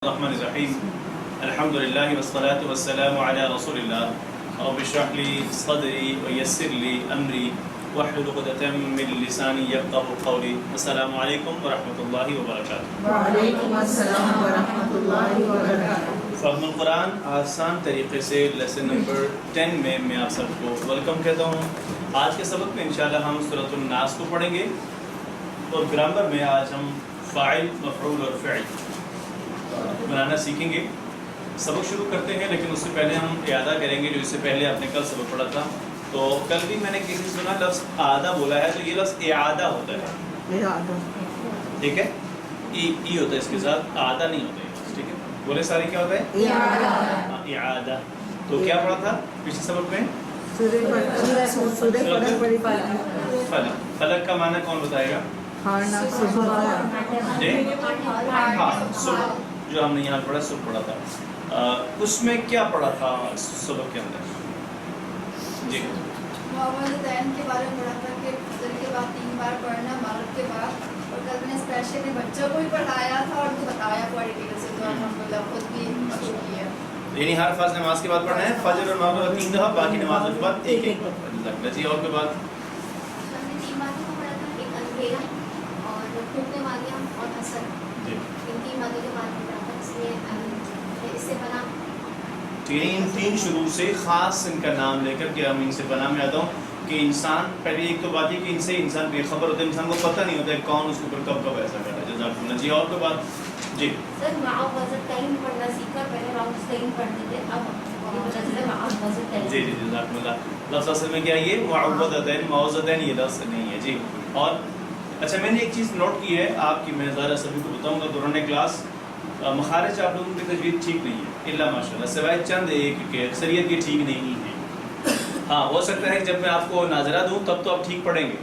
الرحمن الرحیم الحمد للہ والصلاة والسلام علی رسول اللہ رب اشرح لی صدری ویسر لی امری واحلل عقدۃ من لسانی یفقهوا قولی. السلام علیکم ورحمۃ اللہ وبرکاتہ. وعلیکم السلام ورحمۃ اللہ وبرکاتہ. فہم القرآن آسان طریقے سے لیسن نمبر 10 میں آپ سب کو ویلکم کہتا ہوں. آج کے سبق میں انشاءاللہ ہم سورۃ الناس کو پڑھیں گے اور گرامر میں آج ہم فاعل، مفعول اور فعل بنانا سیکھیں گے. سبق شروع کرتے ہیں لیکن اس سے پہلے ہم اعادہ کریں گے جو اس سے پہلے آپ نے کل سبق پڑھا تھا. تو کل بھی میں نے کسی سنا لفظ اعادہ بولا ہے تو یہ لفظ اعادہ ہوتا ہے. ٹھیک ہے، ای ہوتا ہے اس کے ساتھ، اعادہ نہیں ہوتا ہے. ٹھیک ہے، بولے سارے کیا ہوتا ہے؟ اعادہ. تو کیا پڑھا تھا پچھلے سبق میں؟ فلک کا معنی کون بتائے گا؟ جو ہم نے یہاں پڑھا سب پڑھا تھا. اس میں کیا پڑھا تھا سبق کے اندر؟ جی والدین کے بارے میں پڑھا تھا کہ فجر کے بعد 3 بار پڑھنا، مغرب کے بعد. اور کل میں نے اسپیشلی بچوں کو بھی پڑھایا تھا اور ان کو بتایا پڑھی ڈیٹیل سے، تو الحمدللہ خود بھی مشہور کیا. یعنی ہر فرض نماز کے بعد پڑھنا ہے، فجر اور مغرب 3 دفعہ، باقی نمازوں کے بعد ایک ایک بار. جی اور کے بعد ان 3 شروع سے خاص ان کا نام لے کر کے ہم ان سے پناہ میں آتا ہوں کہ انسان پہلے ایک تو بات ہے کہ ان سے انسان بے خبر ہوتا ہے، انسان کو پتہ نہیں ہوتا ہے کون اس کے اوپر کب کب ایسا کر رہا ہے. جزاک اللہ. جی اور کے بعد جی سر معوذتین پڑھنا سیکھا، پہلے معوذتین پڑھتے تھے، اب جی جزاک اللہ. لفظ اصل میں کیا ہے؟ یہ معوذتین، معوذتین یہ لفظ نہیں ہے. جی اور اچھا میں نے ایک چیز نوٹ کی ہے آپ کی، میں ذرا سبھی کو بتاؤں گا دوران کلاس. مخارج آپ لوگوں کی تجوید ٹھیک نہیں ہے الا ماشاء اللہ، سوائے چند ایک کہ اکثریت یہ ٹھیک نہیں ہے. ہاں ہو سکتا ہے کہ جب میں آپ کو ناظرہ دوں تب تو آپ ٹھیک پڑھیں گے،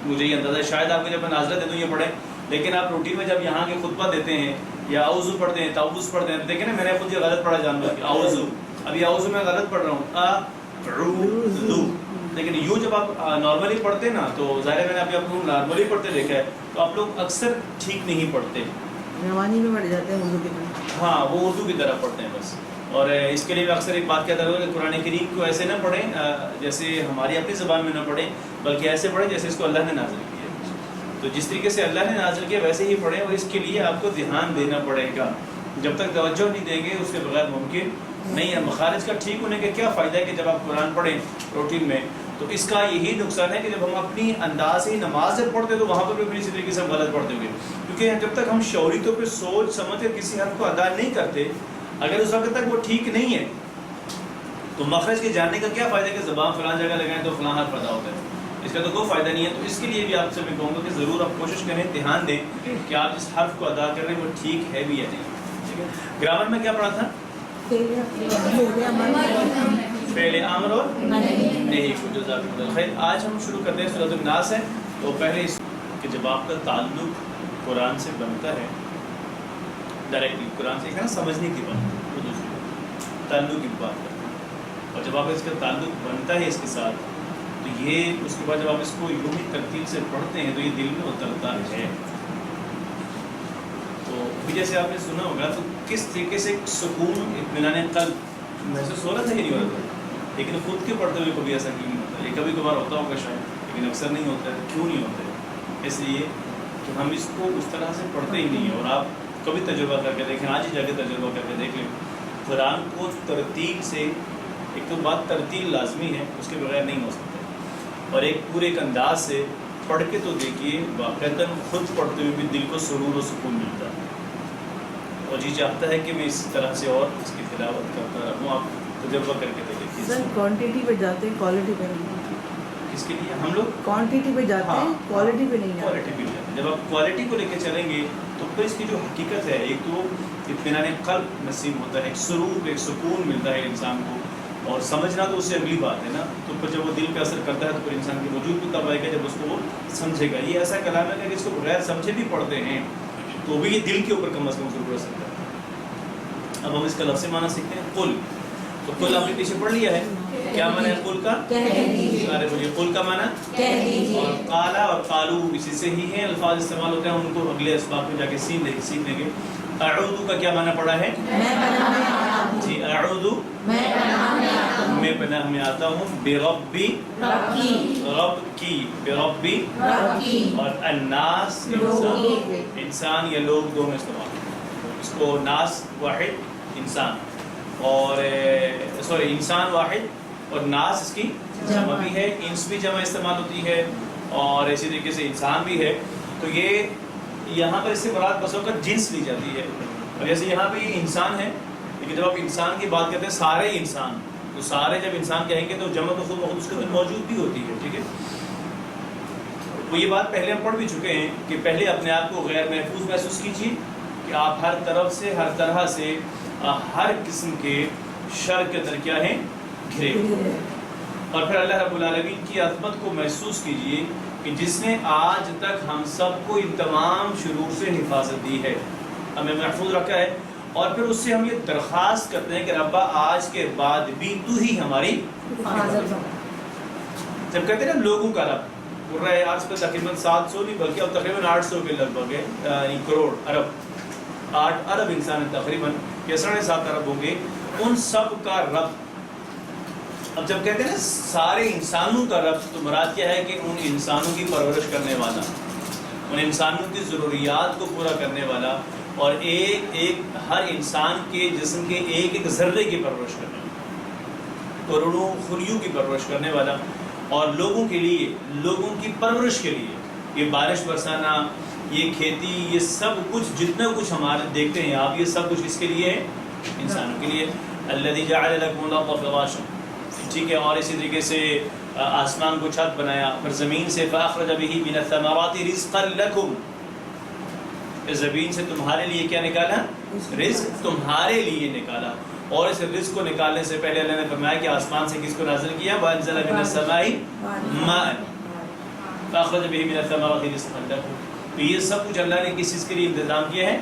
مجھے یہ اندازہ ہے. شاید آپ کو جب میں ناظرہ دے دوں یہ پڑھیں، لیکن آپ روٹین میں جب یہاں کے خطبہ دیتے ہیں یا اعوذ پڑھتے ہیں، تعوذ پڑھتے ہیں، دیکھیں نا میں نے خود یہ غلط پڑھا جان بوجھ کے اعوذ. ابھی اعوذ میں غلط پڑھ رہا ہوں اعوذ، لیکن یوں جب آپ نارملی پڑھتے ہیں نا تو ظاہر ہے میں نے ابھی آپ کو نارملی پڑھتے دیکھا ہے تو آپ لوگ اکثر ٹھیک نہیں پڑھتے، روانی میں پڑھ جاتے ہیں اردو کی طرح. ہاں وہ اردو کی طرح پڑھتے ہیں بس. اور اس کے لیے میں اکثر ایک بات کہتا ہوں کہ قرآن کریم کو ایسے نہ پڑھیں جیسے ہماری اپنی زبان میں نہ پڑھیں، بلکہ ایسے پڑھیں جیسے اس کو اللہ نے نازل کیا. تو جس طریقے سے اللہ نے نازل کیا ویسے ہی پڑھیں، اور اس کے لیے آپ کو دھیان دینا پڑے گا. جب تک توجہ نہیں دیں گے اس کے بغیر ممکن نہیں ہے. مخارج کا ٹھیک ہونے کا کیا فائدہ ہے کہ جب آپ قرآن پڑھیں روٹین میں تو اس کا یہی نقصان ہے کہ جب ہم اپنی انداز سے نماز جب پڑھتے تو وہاں پر بھی اسی طریقے سے ہم غلط پڑھتے ہوئے، کیونکہ جب تک ہم شعوری طور پہ سوچ سمجھ کر کسی حرف کو ادا نہیں کرتے، اگر اس وقت تک وہ ٹھیک نہیں ہے تو مخرج کے جاننے کا کیا فائدہ ہے کہ زبان فلاں جگہ لگائیں تو فلاں حرف ادا ہوتا ہے، اس کا تو کوئی فائدہ نہیں ہے. تو اس کے لیے بھی آپ سے میں کہوں گا کہ ضرور آپ کوشش کریں، دھیان دیں کہ آپ جس حرف کو ادا کر رہے ہیں وہ ٹھیک ہے بھی یا نہیں. ٹھیک ہے. گرامر میں کیا پڑھا تھا؟ فعل امر اور نہیں کو. جزاک اللہ خیر. آج ہم شروع کرتے ہیں سورۃ الناس ہے. تو پہلے اس کہ جب آپ کا تعلق قرآن سے بنتا ہے ڈائریکٹلی قرآن سے، نا سمجھنے کی بات وہ دوسری تعلق کی بات کرتے ہیں، اور جب آپ اس کا تعلق بنتا ہے اس کے ساتھ تو یہ اس کے بعد جب آپ اس کو یوں ہی ترتیل سے پڑھتے ہیں تو یہ دل میں اترتا ہے. تو جیسے آپ نے سنا ہوگا تو کس طریقے سے سکون اطمینان قلب محسوس ہو رہا تھا یا نہیں ہو رہا تھا، لیکن خود کے پڑھتے ہوئے کبھی ایسا کیوں نہیں ہوتا؟ یہ کبھی کبھار ہوتا ہوگا شاید، لیکن اکثر نہیں ہوتا ہے. کیوں نہیں ہوتا ہے؟ اس لیے کہ ہم اس کو اس طرح سے پڑھتے ہی نہیں ہیں. اور آپ کبھی تجربہ کر کے دیکھیں، آج ہی جا کے تجربہ کر کے دیکھ لیں. قرآن کو ترتیل سے، ایک تو بات ترتیل لازمی ہے، اس کے بغیر نہیں ہو سکتا، اور ایک پورے ایک انداز سے پڑھ کے تو دیکھیے واقعتاً خود پڑھتے ہوئے بھی دل کو سرور و سکون ملتا ہے. اور جی چاہتا ہے کہ میں اس طرح سے اور اس کی تلاوت کرتا رہوں. آپ تجربہ کر کے دیکھیے. سر کوانٹٹی پہ جاتے ہیں، کوالٹی پہ نہیں. اس کے لیے ہم لوگ کوانٹٹی پہ جاتے ہیں، کوالٹی پہ نہیں. کوالٹی پہ جاتے ہیں. جب آپ کوالٹی کو لے کے چلیں گے تو پھر اس کی جو حقیقت ہے، ایک تو اطمینان قلب نصیب ہوتا ہے، ایک سرور، ایک سکون ملتا ہے انسان کو. اور سمجھنا تو اس سے اگلی بات ہے نا. تو پھر جب وہ دل پہ اثر کرتا ہے تو پھر انسان کے وجود بھی تب آئے گا جب اس کو وہ سمجھے گا. یہ ایسا کلام ہے کہ اس کو بغیر سمجھے بھی پڑھتے ہیں تو بھی یہ دل کے اوپر کم از کم ضرور اثر کرتا ہے. اب ہم اس کا لفظ معنی سیکھتے ہیں. قل، تو قل آپ نے پیچھے پڑھ لیا ہے. کیا معنی ہے قل کا؟ سارے بولیے. قل کا معنی، اور قالا اور قالو اسی سے ہی ہیں الفاظ استعمال ہوتے ہیں، ان کو اگلے اسباق میں جا کے سیکھ لیں گے. اعوذ کا کیا معنی پڑا ہے؟ میں پناہ میں آتا ہوں جی اعوذ میں پناہ میں آتا ہوں میں پناہ میں آتا ہوں بربی رب کی رب کی بربی رب کی اور الناس انسان انسان یا لوگ دونوں استعمال ہوتے ہیں. اس کو ناس واحد انسان اور سوری انسان واحد اور ناس اس کی جمع بھی ہے, انس بھی جمع استعمال ہوتی ہے اور اسی طریقے سے انسان بھی ہے. تو یہ یہاں پر اس سے مراد بسوں کا جنس لی جاتی ہے. اور جیسے یہاں پہ یہ انسان ہے لیکن جب آپ انسان کی بات کرتے ہیں سارے انسان, تو سارے جب انسان کہیں گے تو جمع تو خود بخود اس کے اندر موجود بھی ہوتی ہے. ٹھیک ہے, وہ یہ بات پہلے ہم پڑھ بھی چکے ہیں کہ پہلے اپنے آپ کو غیر محفوظ محسوس کیجیے کہ آپ ہر طرف سے ہر طرح سے ہر قسم کے شر کے اندر کیا ہیں, گھرے ہوئے. اور پھر اللہ رب العالمین کی عظمت کو محسوس کیجیے کہ جس نے آج تک ہم سب کو ان تمام شرور سے حفاظت دی ہے, ہمیں محفوظ رکھا ہے. اور پھر اس سے ہم یہ درخواست کرتے ہیں کہ ربا آج کے بعد بھی تو ہی ہماری حفاظت ہو. جب کہتے ہیں نا لوگوں کا رب, قرۂ عرض پہ تقریباً 700 نہیں بلکہ اب تقریباً 800 کے لگ بھگ ہے, یعنی کروڑ ارب 8 ارب انسان ہیں تقریباً, یا 7.5 ارب ہوں گے, ان سب کا رب. اب جب کہتے ہیں نا سارے انسانوں کا رب, تو مراد کیا ہے کہ ان انسانوں کی پرورش کرنے والا, ان انسانوں کی ضروریات کو پورا کرنے والا, اور ایک ایک ہر انسان کے جسم کے ایک ایک ذرے کی پرورش کرنے والا, کروڑوں خلیوں کی پرورش کرنے والا. اور لوگوں کے لیے, لوگوں کی پرورش کے لیے یہ بارش برسانا, یہ کھیتی, یہ سب کچھ جتنا کچھ ہمارے دیکھتے ہیں آپ, یہ سب کچھ کس کے لیے ہے؟ انسانوں کے لیے. الذی جعل لکم الارض فراشا, ٹھیک ہے. اور اسی طریقے سے آسمان کو چھت بنایا, پھر زمین سے فاخرج به من الثمرات رزقا لکم, زمین سے تمہارے لیے کیا نکالا؟ رزق تمہارے لیے نکالا. اور اس رزق کو نکالنے سے پہلے اللہ نے فرمایا کہ آسمان سے کس کو نازل کیا؟ وانزل من السماء ماء فاخرج به من الثمرات رزقا لکم. تو یہ سب کچھ اللہ نے کس چیز کے لیے انتظام کیا ہے؟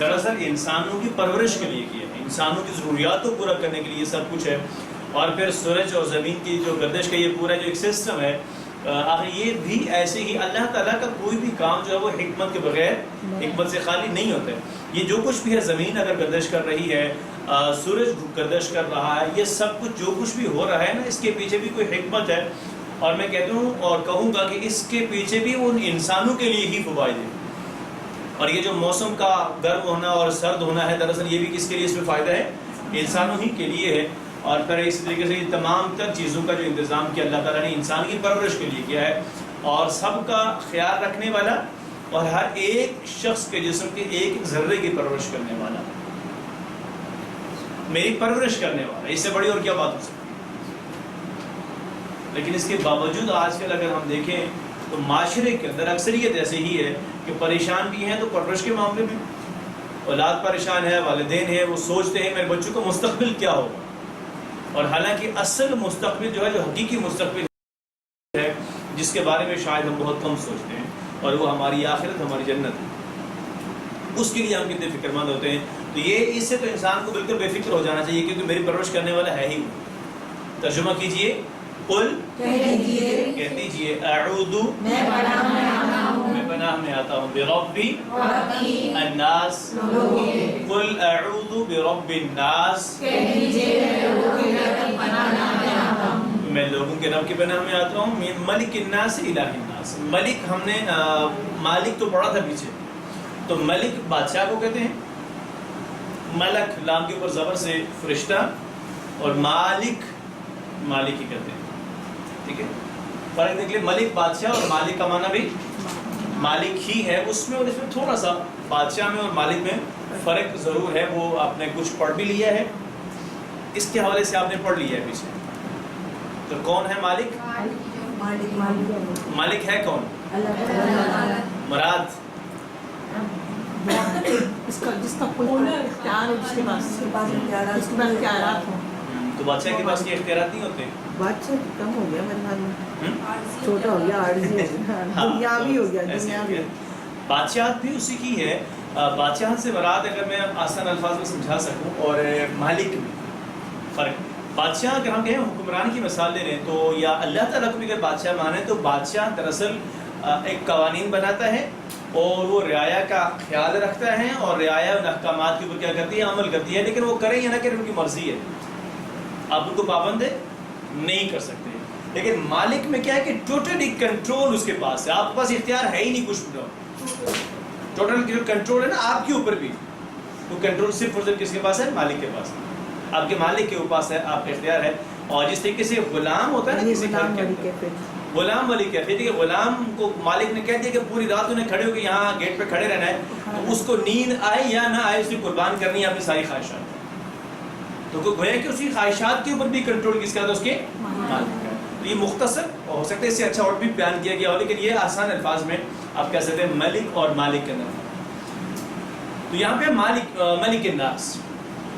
دراصل انسانوں کی پرورش کے لیے کیا ہے, انسانوں کی ضروریات کو پورا کرنے کے لیے یہ سب کچھ ہے. اور پھر سورج اور زمین کی جو گردش کا یہ پورا جو ایک سسٹم ہے, آخر یہ بھی ایسے ہی اللہ تعالیٰ کا کوئی بھی کام جو ہے وہ حکمت کے بغیر, حکمت سے خالی نہیں ہوتا ہے. یہ جو کچھ بھی ہے, زمین اگر گردش کر رہی ہے, سورج گردش کر رہا ہے, یہ سب کچھ جو کچھ بھی ہو رہا ہے نا, اس کے پیچھے بھی کوئی حکمت ہے. اور میں کہتا ہوں اور کہوں گا کہ اس کے پیچھے بھی ان انسانوں کے لیے ہی فوائد ہے. اور یہ جو موسم کا گرم ہونا اور سرد ہونا ہے, دراصل یہ بھی کس کے لیے اس میں فائدہ ہے؟ انسانوں ہی کے لیے ہے. اور پھر اسی طریقے سے یہ تمام تر چیزوں کا جو انتظام کیا اللہ تعالیٰ نے انسان کی پرورش کے لیے کیا ہے, اور سب کا خیال رکھنے والا, اور ہر ایک شخص کے جسم کے ایک ذرے کی پرورش کرنے والا, میری پرورش کرنے والا. اس سے بڑی اور کیا بات ہو سکتی ہے؟ لیکن اس کے باوجود آج کل اگر ہم دیکھیں تو معاشرے کے اندر اکثریت ایسے ہی ہے کہ پریشان بھی ہیں. تو پرورش کے معاملے میں اولاد پریشان ہے, والدین ہیں, وہ سوچتے ہیں میرے بچوں کا مستقبل کیا ہوگا. اور حالانکہ اصل مستقبل جو ہے, جو حقیقی مستقبل ہے, جس کے بارے میں شاید ہم بہت کم سوچتے ہیں, اور وہ ہماری آخرت, ہماری جنت ہے, اس کے لیے ہم کتنے فکر مند ہوتے ہیں. تو یہ اس سے تو انسان کو بالکل بے فکر ہو جانا چاہیے, کیونکہ میری پرورش کرنے والا ہے ہی. ترجمہ کیجئے, قل کہہ دیجئے اعوذ میں پناہ میں آتا ہوں میں پناہ میں آتا ہوں بربی الناس, قل اعوذ برب الناس, کہہ دیجئے میں لوگوں کے رب کی پناہ میں آتا ہوں, میں لوگوں کے رب کی پناہ میں آتا ہوں. من ملک الناس الہ الناس. ملک ہم نے مالک تو پڑھا تھا پیچھے, تو ملک بادشاہ کو کہتے ہیں, ملک لام کے اوپر زبر سے فرشتہ, اور مالک مالک ہی کہتے ہیں. ٹھیک ہے, فرق دیکھ لیں, ملک بادشاہ اور مالک کا معنی بھی مالک ہی ہے. اس میں اور اس میں تھوڑا سا بادشاہ میں اور مالک میں فرق ضرور ہے, وہ آپ نے کچھ پڑھ بھی لیا ہے, اس کے حوالے سے آپ نے پڑھ لیا ہے پیچھے. تو کون ہے مالک؟ مالک ہے کون؟ مراد جس کا کوئی اختیار ہو, جس کے پاس اختیارات ہوں. تو بادشاہ کے پاس یہ اختیارات نہیں ہوتے. بادشاہ کم ہو گیا میرے خیال میں, چھوٹا ہو گیا, عارضی ہو گیا, دنیاوی ہو گیا, دنیاوی. بادشاہت بھی اسی کی ہے. بادشاہت سے مراد اگر میں آسان الفاظ میں سمجھا سکوں, اور مالک میں فرق. بادشاہ اگر ہم کہیں حکمران کی مثال لے رہے ہیں, تو یا اللہ تعالیٰ کو بھی اگر بادشاہ مانیں, تو بادشاہ دراصل ایک قوانین بناتا ہے, اور وہ رعایا کا خیال رکھتا ہے اور رعایا ان احکامات کے اوپر کیا کرتی ہے؟ عمل کرتی ہے. لیکن وہ کریں یا نہ کریں ان کی مرضی ہے, آپ ان کو پابند نہیں کر سکتے. لیکن مالک میں کیا ہے کہ ٹوٹلی کنٹرول اس کے پاس ہے, آپ کے پاس اختیار ہے ہی نہیں کچھ. ٹوٹل جو کنٹرول ہے نا آپ کے اوپر بھی, وہ کنٹرول صرف اور صرف کس کے پاس ہے؟ مالک کے پاس. آپ کے مالک کے پاس ہے, آپ کا اختیار ہے. اور جس طریقے سے غلام ہوتا ہے نا کسی گھر کے اندر, غلام والی کیفیت ہے کہ غلام کو مالک نے کہہ دیا کہ پوری رات انہیں کھڑے ہو کے یہاں گیٹ پہ کھڑے رہنا ہے, تو اس کو نیند آئے یا نہ آئے اس نے قربان کرنی ہے اپنی ساری خواہشات. تو گویا کہ اس کی خواہشات کے اوپر بھی کنٹرول کس کا تھا؟ اس کے مالک کا. تو یہ مختصر ہو سکتا ہے اس سے اچھا اور بھی بیان کیا گیا ہو, لیکن یہ آسان الفاظ میں آپ کہہ سکتے ہیں ملک اور مالک کے اندر. تو یہاں پہ ملک الناس,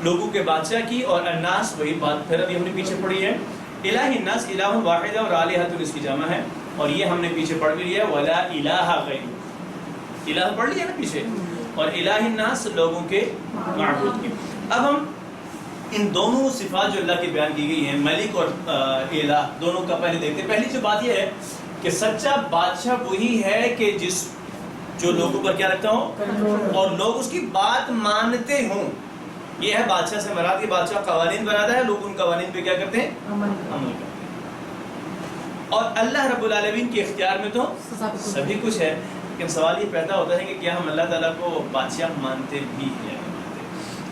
لوگوں کے بادشاہ کی, اور الناس وہی بات پھر ابھی ہم نے پیچھے پڑھی ہے. الہ الناس الہ واحد اور الہۃ اس کی جمع ہے, اور یہ ہم نے پیچھے پڑھ بھی لیا ولا الہ غیر, الہ پڑھ لیا نا پیچھے, اور الہ الناس لوگوں کے معبود کی. اب ہم ان دونوں صفات جو اللہ کی بیان کی گئی ہیں, ملک اور الہ, دونوں کا پہلے دیکھتے ہیں. پہلی جو بات یہ ہے کہ سچا بادشاہ وہی ہے کہ جو لوگوں پر کیا رکھتا ہو اور لوگ اس کی بات مانتے ہوں. یہ ہے بادشاہ سے مراد کہ بادشاہ قوانین بناتا ہے, لوگ ان قوانین پہ کیا کرتے ہیں؟ عمل کرتے ہیں. اور اللہ رب العالمین کے اختیار میں تو سبھی کچھ ہے. لیکن سوال یہ پیدا ہوتا ہے کہ کیا ہم اللہ تعالیٰ کو بادشاہ مانتے بھی ہیں؟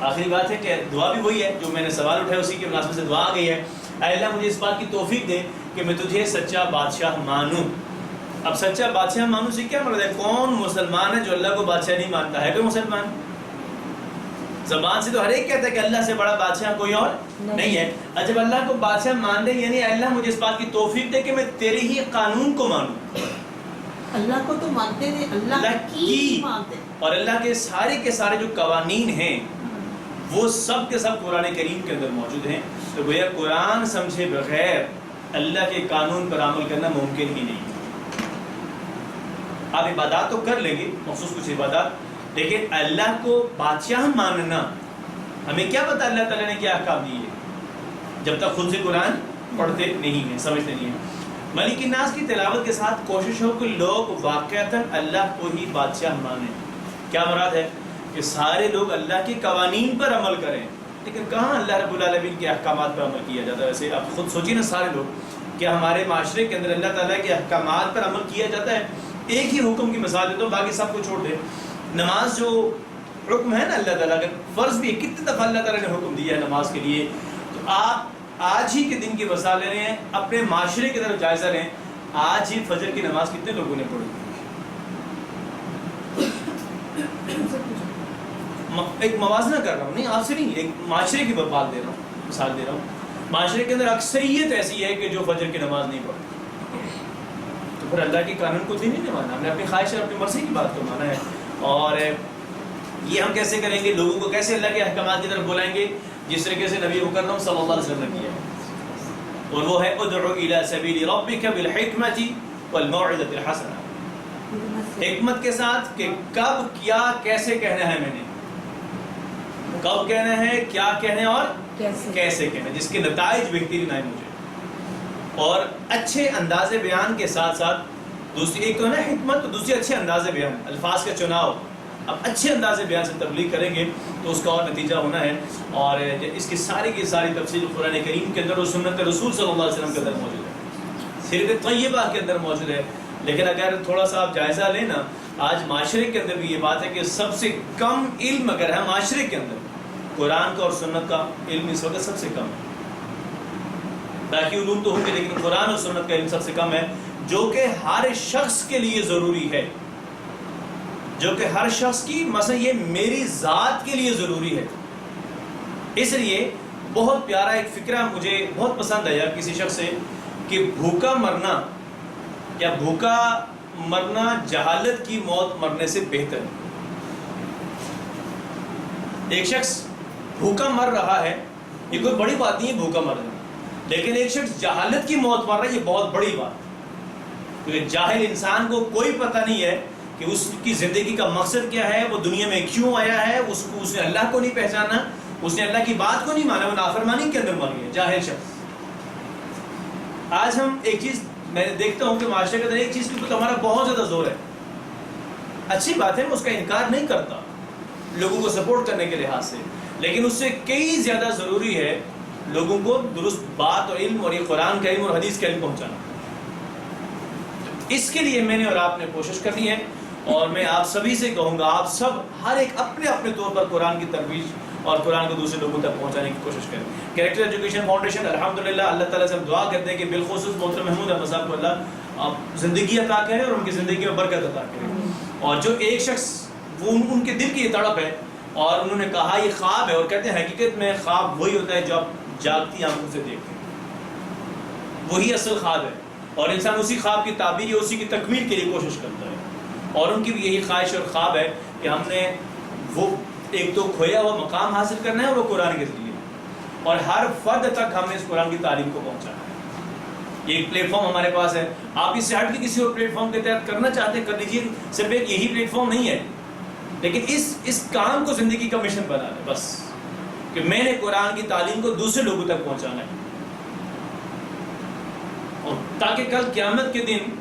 آخری بات ہے کہ دعا بھی وہی ہے جو میں نے سوال اٹھایا, اسی کی مناسبت سے دعا آ گئی ہے, اے اللہ مجھے اس بات کی توفیق دے کہ میں تجھے سچا بادشاہ مانوں. اب سچا بادشاہ مانوں سے کیا مراد ہے؟ کون مسلمان ہے جو اللہ کو بادشاہ نہیں مانتا ہے؟ کوئی مسلمان زبان سے تو ہر ایک کہتا ہے کہ اللہ سے بڑا بادشاہ کوئی اور نہیں ہے. جب اللہ کو بادشاہ مان دے, یعنی اللہ مجھے اس بات کی توفیق دے کہ میں تیرے ہی قانون کو مانوں. اللہ کو تو مانتے ہیں, اللہ کی مانتے ہیں, اور اللہ کے سارے جو قوانین ہیں وہ سب کے سب قرآن کریم کے اندر موجود ہیں. تو گویا قرآن سمجھے بغیر اللہ کے قانون پر عمل کرنا ممکن ہی نہیں. آپ عبادات تو کر لیں گے, مخصوص کچھ عبادات, لیکن اللہ کو بادشاہ ماننا, ہمیں کیا پتا اللہ تعالیٰ نے کیا احکام دیے جب تک خود سے قرآن پڑھتے نہیں ہیں, سمجھتے نہیں ہیں. ملک الناس کی تلاوت کے ساتھ کوشش ہو کہ لوگ واقعتاً اللہ کو ہی بادشاہ مانیں. کیا مراد ہے؟ کہ سارے لوگ اللہ کے قوانین پر عمل کریں. لیکن کہاں اللہ رب العالمین کے احکامات پر عمل کیا جاتا ہے؟ ویسے آپ خود سوچیے نا, سارے لوگ کیا ہمارے معاشرے کے اندر اللہ تعالیٰ کے احکامات پر عمل کیا جاتا ہے؟ ایک ہی حکم کی مثال دیتا ہوں, باقی سب کو چھوڑ دیں. نماز جو حکم ہے نا اللہ تعالیٰ کا, فرض بھی کتنی دفعہ اللہ تعالیٰ نے حکم دیا ہے نماز کے لیے. تو آپ آج ہی کے دن کی مثال لے رہے ہیں, اپنے معاشرے کی طرف جائزہ لیں, آج ہی فجر کی نماز کتنے لوگوں نے پڑھی؟ ایک موازنہ کر رہا ہوں, نہیں آپ سے نہیں, ایک معاشرے کی بات دے رہا ہوں, مثال دے رہا ہوں. معاشرے کے اندر اکثریت ایسی ہے کہ جو فجر کی نماز نہیں پڑھتی. تو پھر اللہ کے قانون کو نہیں مانا, ہم نے اپنی خواہش اور اپنی مرضی کی بات کو مانا ہے. اور یہ ہم کیسے کریں گے؟ لوگوں کو کیسے اللہ کے احکامات کی طرف بلائیں گے؟ جس طریقے سے نبی مکرم صلی اللہ علیہ وسلم نے کیا ہے, اور وہ ہے ادعو الی سبیل ربک بالحکمۃ والموعظۃ الحسنہ. حکمت کے ساتھ کہ کب کیا کیسے کہنا ہے, میں نے کب کہنا ہے, کیا کہنا ہے اور کیسے کہنا ہے, جس کے نتائج بہترین آئے مجھے. اور اچھے انداز بیان کے ساتھ ساتھ دوسری, ایک تو ہے نا حکمت, تو دوسری اچھے انداز بیان, الفاظ کا چناؤ. اب اچھے انداز بیان سے تبلیغ کریں گے تو اس کا اور نتیجہ ہونا ہے. اور اس کی ساری تفصیل قرآن کریم کے اندر اور سنت رسول صلی اللہ علیہ وسلم کے اندر موجود ہے, سیرت طیبہ کے اندر موجود ہے. لیکن اگر تھوڑا سا آپ جائزہ لیں نا, آج معاشرے کے اندر بھی یہ بات ہے کہ سب سے کم علم اگر ہے معاشرے کے اندر, قرآن کا اور سنت کا علم اس وقت سب سے کم ہے. باقی علوم تو ہوں گے لیکن قرآن اور سنت کا علم سب سے کم ہے, جو کہ ہر شخص کے لیے ضروری ہے, جو کہ ہر شخص کی, مثلا یہ میری ذات کے لیے ضروری ہے. اس لیے بہت پیارا ایک فکرہ مجھے بہت پسند آیا کسی شخص سے, کہ بھوکا مرنا یا بھوکا مرنا جہالت کی موت مرنے سے بہتر ہے. ایک شخص بھوکا مر رہا ہے, یہ کوئی بڑی بات نہیں ہے بھوکا مرنا, لیکن ایک شخص جہالت کی موت مر رہا ہے, یہ بہت بڑی بات. کیونکہ جاہل انسان کو کوئی پتہ نہیں ہے کہ اس کی زندگی کا مقصد کیا ہے, وہ دنیا میں کیوں آیا ہے, اس نے اللہ کو نہیں پہچانا, اس نے اللہ کی بات کو نہیں مانا, وہ نافرمانی کے اندر مر گیا جاہل شخص. آج ہم ایک چیز میں دیکھتا ہوں کہ معاشرے کے اندر ایک چیز کے اوپر ہمارا بہت زیادہ زور ہے, اچھی بات ہے، میں اس کا انکار نہیں کرتا لوگوں کو سپورٹ کرنے کے لحاظ سے، لیکن اس سے کئی زیادہ ضروری ہے لوگوں کو درست بات اور علم اور یہ قرآن کا علم اور حدیث کا علم پہنچانا۔ اس کے لیے میں نے اور آپ نے کوشش کرنی ہے، اور میں آپ سبھی سے کہوں گا آپ سب ہر ایک اپنے اپنے طور پر قرآن کی ترویج اور قرآن کو دوسرے لوگوں تک پہنچانے کی کوشش کریں۔ کریکٹر ایجوکیشن فاؤنڈیشن الحمدللہ اللہ تعالیٰ سے ہم دعا کرتے ہیں کہ بالخصوص محترم محمود احمد صاحب کو اللہ زندگی عطا کرے اور ان کی زندگی میں برکت عطا کرے، اور جو ایک شخص وہ ان کے دل کی یہ تڑپ ہے اور انہوں نے کہا یہ خواب ہے، اور کہتے ہیں حقیقت میں خواب وہی ہوتا ہے جو آپ جاگتی آنکھوں سے دیکھتے ہیں، وہی اصل خواب ہے، اور انسان اسی خواب کی تعبیر یا اسی کی تکمیل کے لیے کوشش کرتا ہے، اور ان کی بھی یہی خواہش اور خواب ہے کہ ہم نے وہ ایک تو کھویا ہوا مقام حاصل کرنا ہے وہ قرآن کے ذریعے، اور ہر فرد تک ہم نے اس قرآن کی تعلیم کو پہنچانا ہے۔ یہ ایک پلیٹ فارم ہمارے پاس ہے، آپ اس سے ہٹ کے کسی اور پلیٹ فارم کے تحت کرنا چاہتے ہیں کر لیجیے، صرف ایک یہی پلیٹ فارم نہیں ہے، لیکن اس کام کو زندگی کا مشن بنا لیں بس، کہ میں نے قرآن کی تعلیم کو دوسرے لوگوں تک پہنچانا ہے، اور تاکہ کل قیامت کے دن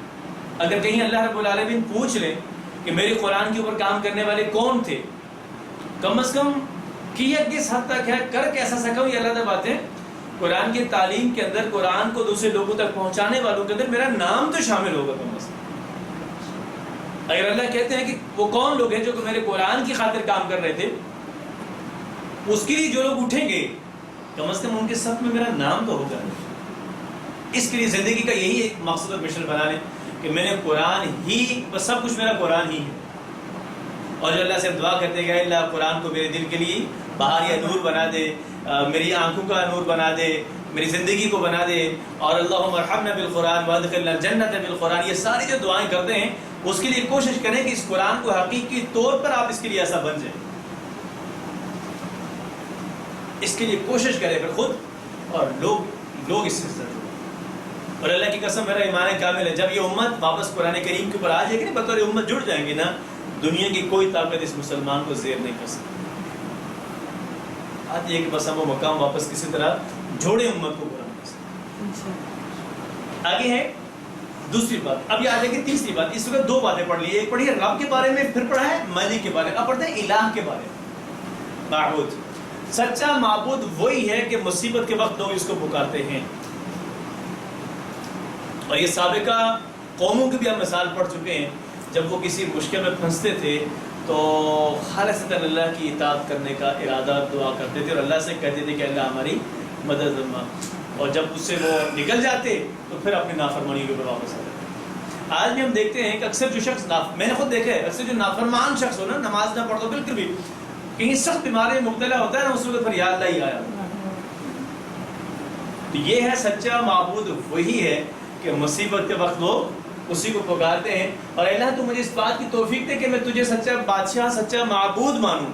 اگر کہیں اللہ رب العالمین پوچھ لیں کہ میرے قرآن کے اوپر کام کرنے والے کون تھے، کم از کم کیا کس حد تک ہے، کر کیسا سکا ہوں، یہ علیحدہ بات ہے، قرآن کی تعلیم کے اندر قرآن کو دوسرے لوگوں تک پہنچانے والوں کے اندر میرا نام تو شامل ہوگا کم از کم۔ اگر اللہ کہتے ہیں کہ وہ کون لوگ ہیں جو کہ میرے قرآن کی خاطر کام کر رہے تھے، اس کے لیے جو لوگ اٹھیں گے کم از کم ان کے صف میں میرا نام تو ہوگا۔ اس کے لیے زندگی کا یہی ایک مقصد اور مشن بنا لیں کہ میں نے قرآن ہی، بس سب کچھ میرا قرآن ہی ہے، اور جو اللہ سے دعا کرتے گئے اللہ قرآن کو میرے دل کے لیے باہر یا نور بنا دے، میری آنکھوں کا نور بنا دے، میری زندگی کو بنا دے، اور اللہم ارحمنا بالقرآن وادخلنا الجنت بالقرآن، یہ ساری جو دعائیں کرتے ہیں اس کے لیے کوشش کریں کہ اس قرآن کو حقیقی طور پر آپ اس کے لیے ایسا بن جائیں، اس کے لیے کوشش کریں پھر خود اور لوگ اس سے ضرور۔ اور اللہ کی قسم میرا ایمان کامل ہے جب یہ امت واپس قرآن کریم کے اوپر آ جائے گی نا، بطور امت جڑ جائیں گے نا، دنیا کی کوئی طاقت اس مسلمان کو زیر نہیں کر سکتی۔ آج یہ کہ بس ہم وہ مقام واپس کسی طرح جوڑے امت کو قرآن کے ساتھ۔ آگے ہے دوسری بات، اب یہ آ جائے گی تیسری بات۔ اس وقت دو باتیں پڑھ لی، ایک پڑھی ہے رب کے بارے میں، پھر پڑھا ہے مالک کے بارے میں، اب پڑھتے ہیں الہ کے بارے میں۔ معبود، سچا معبود وہی ہے کہ مصیبت کے وقت لوگ اس کو پکارتے ہیں، اور یہ سابقہ قوموں کی بھی ہم مثال پڑھ چکے ہیں، جب وہ کسی مشکل میں پھنستے تھے تو خالصتاً اللہ کی اطاعت کرنے کا ارادہ دعا کرتے تھے، اور اللہ سے کہتے تھے کہ اللہ ہماری مدد فرما، اور جب اس سے وہ نکل جاتے تو پھر اپنی نافرمانی کے اوپر واپس آ جاتے۔ آج بھی ہم دیکھتے ہیں کہ اکثر جو شخص میں نے خود دیکھا ہے، اکثر جو نافرمان شخص ہو نا، نماز نہ پڑھتا بالکل بھی، کہیں سخت بیماری میں مبتلا ہوتا ہے نا، اس وقت پھر یا اللہ ہی آیا۔ تو یہ ہے سچا معبود وہی ہے کہ مصیبت کے وقت لوگ اسی کو پکارتے ہیں، اور اللہ تو مجھے اس بات کی توفیق دے کہ میں تجھے سچا بادشاہ، سچا معبود مانوں۔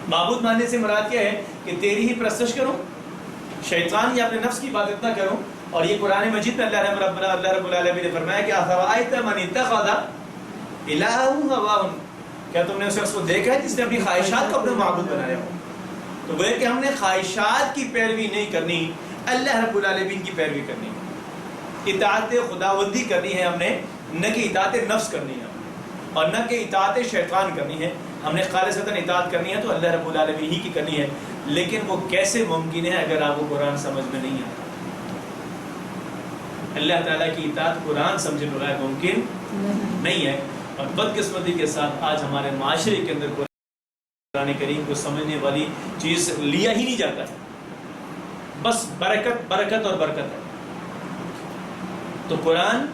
معبود ماننے سے مراد کیا ہے کہ تیری ہی پرستش کروں، شیطان یا اپنے نفس کی عبادت نہ کروں۔ اور یہ قرآن مجید میں اللہ رب العالمین نے فرمایا کہ افرأیت من اتخذ الہہ ہواہ، کیا تم نے اس شخص کو دیکھا ہے جس نے اپنی خواہشات کو اپنا معبود بنایا ہو؟ تو گویا کہ ہم نے خواہشات کی پیروی نہیں کرنی، اللہ رب العالمین کی پیروی کرنی ہے، اطاعت خداوندی کرنی ہے ہم نے، نہ کہ اطاعت نفس کرنی ہے، اور نہ کہ اطاعت شیطان کرنی ہے۔ ہم نے خالصتاً اطاعت کرنی ہے تو اللہ رب العالمین ہی کی کرنی ہے، لیکن وہ کیسے ممکن ہے اگر آپ کو قرآن سمجھ میں نہیں آتا؟ اللہ تعالیٰ کی اطاعت قرآن سمجھے بغیر ممکن نہیں ہے، اور بدقسمتی کے ساتھ آج ہمارے معاشرے کے اندر قرآن کریم کو سمجھنے والی چیز لیا ہی نہیں جاتا ہے، بس برکت برکت اور برکت ہے۔ تو قرآن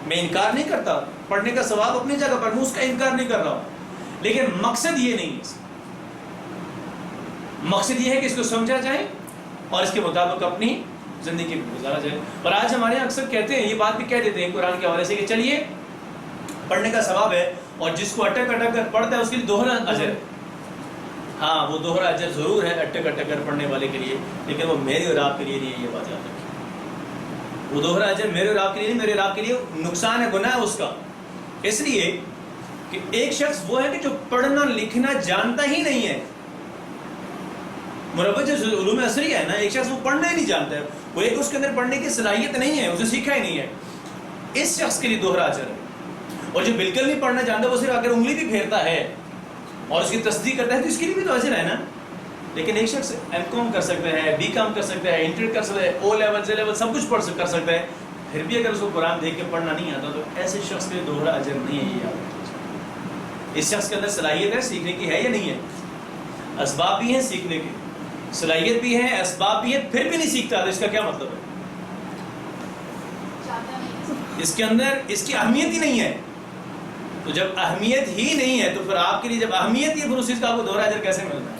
میں انکار نہیں کرتا، پڑھنے کا ثواب اپنی جگہ پر، میں اس کا انکار نہیں کر رہا ہوں، لیکن مقصد یہ نہیں ہے، مقصد یہ ہے کہ اس کو سمجھا جائے اور اس کے مطابق اپنی زندگی کو گزارا جائے۔ اور آج ہمارے یہاں اکثر کہتے ہیں، یہ بات بھی کہہ دیتے ہیں قرآن کے حوالے سے کہ چلیے پڑھنے کا ثواب ہے، اور جس کو اٹک اٹک کر پڑھتا ہے اس کے لیے دوہرا اجر ہے۔ ہاں وہ دوہرا اجر ضرور ہے اٹک اٹک کر پڑھنے والے کے لیے، لیکن وہ میرے اور آپ کے لیے نہیں ہے، یہ بات یاد رکھیں۔ وہ دوہرا اجر میرے اور آپ کے لیے نہیں، میرے اور آپ کے لیے نقصان ہے، گناہ ہے اس کا، اس لیے کہ ایک شخص وہ ہے کہ جو پڑھنا لکھنا جانتا ہی نہیں ہے، مربع جو علوم عصریہ ہے نا، ایک شخص وہ پڑھنا ہی نہیں جانتا ہے، وہ ایک اس کے اندر پڑھنے کی صلاحیت نہیں ہے، اسے سیکھا ہی نہیں ہے، اس شخص کے لیے دوہرا اجر ہے۔ اور جو بالکل نہیں پڑھنا جانتا وہ صرف اگر انگلی بھی پھیرتا ہے اور اس کی تصدیق کرتا ہے تو اس کے لیے بھی تو اجر ہے نا. لیکن ایک شخص ایم کام کر سکتا ہے, بی کام کر سکتا ہے, انٹر کر سکتا ہے, او لیول زے لیول سب کچھ کر سکتا ہے, پھر بھی اگر اس کو قرآن دیکھ کے پڑھنا نہیں آتا تو ایسے شخص کے لیے دوہرا اجر نہیں ہے. یہ یاد رکھیں. اس شخص کے اندر صلاحیت ہے سیکھنے کی ہے یا نہیں ہے؟ اسباب بھی ہیں سیکھنے کے, صلاحیت بھی ہے, اسباب بھی ہیں, پھر بھی نہیں سیکھتا تو اس کا کیا مطلب ہے؟ اس کے اندر اس کی اہمیت ہی نہیں ہے. تو جب اہمیت ہی نہیں ہے تو پھر آپ کے لیے جب اہمیت ہی ہے پھر اس چیز کا آپ کو دوہرا اجر کیسے ملتا ہے؟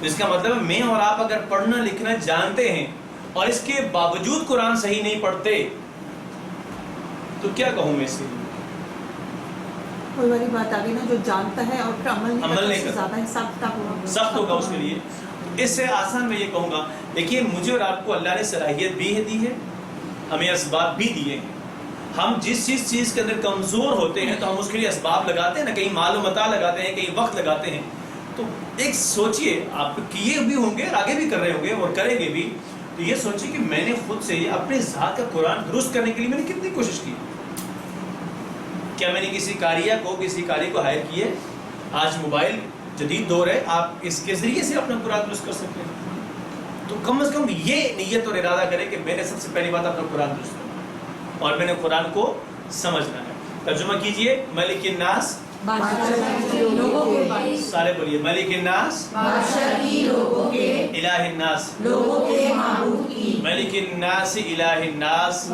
تو اس کا مطلب ہے میں اور آپ اگر پڑھنا لکھنا جانتے ہیں اور اس کے باوجود قرآن صحیح نہیں پڑھتے تو کیا کہوں میں اس کے لیے؟ کوئی والی بات آ گئی نا, جو جانتا ہے اور پھر عمل نہیں کرتا کرتا, زیادہ سخت ہوگا اس کے لیے. اس سے آسان میں یہ کہوں گا, دیکھیے مجھے اور آپ کو اللہ نے صلاحیت بھی دی ہے, ہمیں اسباب بھی دیے ہیں. ہم جس چیز کے اندر کمزور ہوتے ہیں تو ہم اس کے لیے اسباب لگاتے ہیں نا, کہیں مال و متاع لگاتے ہیں, کہیں وقت لگاتے ہیں. تو ایک سوچئے, آپ کیے بھی ہوں گے, آگے بھی کر رہے ہوں گے اور کریں گے بھی, تو یہ سوچئے کہ میں نے خود سے اپنے ذات کا قرآن درست کرنے کے لیے میں نے کتنی کوشش کی. کیا میں نے کسی کاری کو ہائر کیے؟ آج موبائل جدید دور ہے, آپ اس کے ذریعے سے اپنا قرآن درست کر سکتے ہیں. تو کم از کم یہ نیت اور ارادہ کریں کہ میں نے سب سے پہلی بات اپنا قرآن درست کرنا اور میں نے قرآن کو سمجھنا ہے. ترجمہ کیجئے, ملک الناس, سارے بولیے, ملک الناس, الہ الناس, ملک الناس, الہ الناس,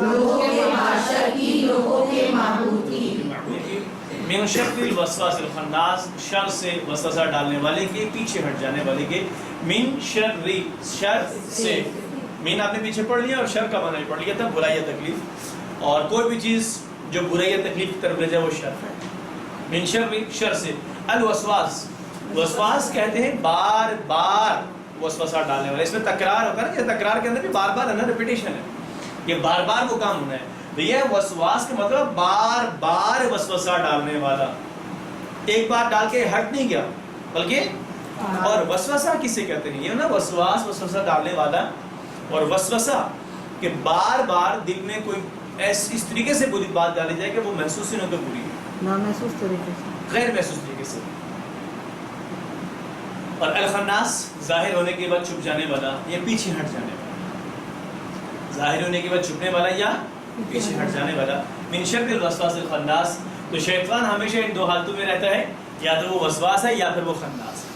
من شر الوسواس الخناس, شر سے وسوسہ ڈالنے والے کے, پیچھے ہٹ جانے والے کے. من شر, شر سے, من آپ نے پیچھے پڑھ لیا اور شر کا معنی پڑھ لیا تھا, برائی یا تکلیف. اور کوئی بھی چیز جو برائی یا تکلیف کی طرف لے جائے وہ شر ہے. من شر, شر سے. الوسواس, وسواس کہتے ہیں بار بار وسوسہ ڈالنے والے. اس میں تکرار ہوتا ہے نا, تکرار کے اندر بھی بار بار ہے نا, ریپیٹیشن ہے, یہ بار بار وہ کام ہونا ہے. تو یہ وسواس کا مطلب بار بار وسوسہ ڈالنے والا, ایک بار ڈال کے ہٹ نہیں گیا بلکہ. اور وسوسہ کسے کہتے ہیں؟ یہ نا وسواس, وسوسہ ڈالنے والا. اور وسوسہ کہ بار بار دل میں کوئی اس طریقے سے بری بات ڈالی جائے کہ وہ محسوس ہی نہ ہو کہ بری ہے, نامحسوس طریقے سے, غیر محسوس طریقے سے. اور الخناس, ظاہر ہونے کے بعد چھپ جانے والا یا پیچھے ہٹ جانے والا. ظاہر ہونے کے بعد چھپنے والا یا پیچھے ہٹ جانے والا. من شر الوسواس الخناس. تو شیطان ہمیشہ ان دو حالتوں میں رہتا ہے, یا تو وہ وسواس ہے یا پھر وہ خناس ہے.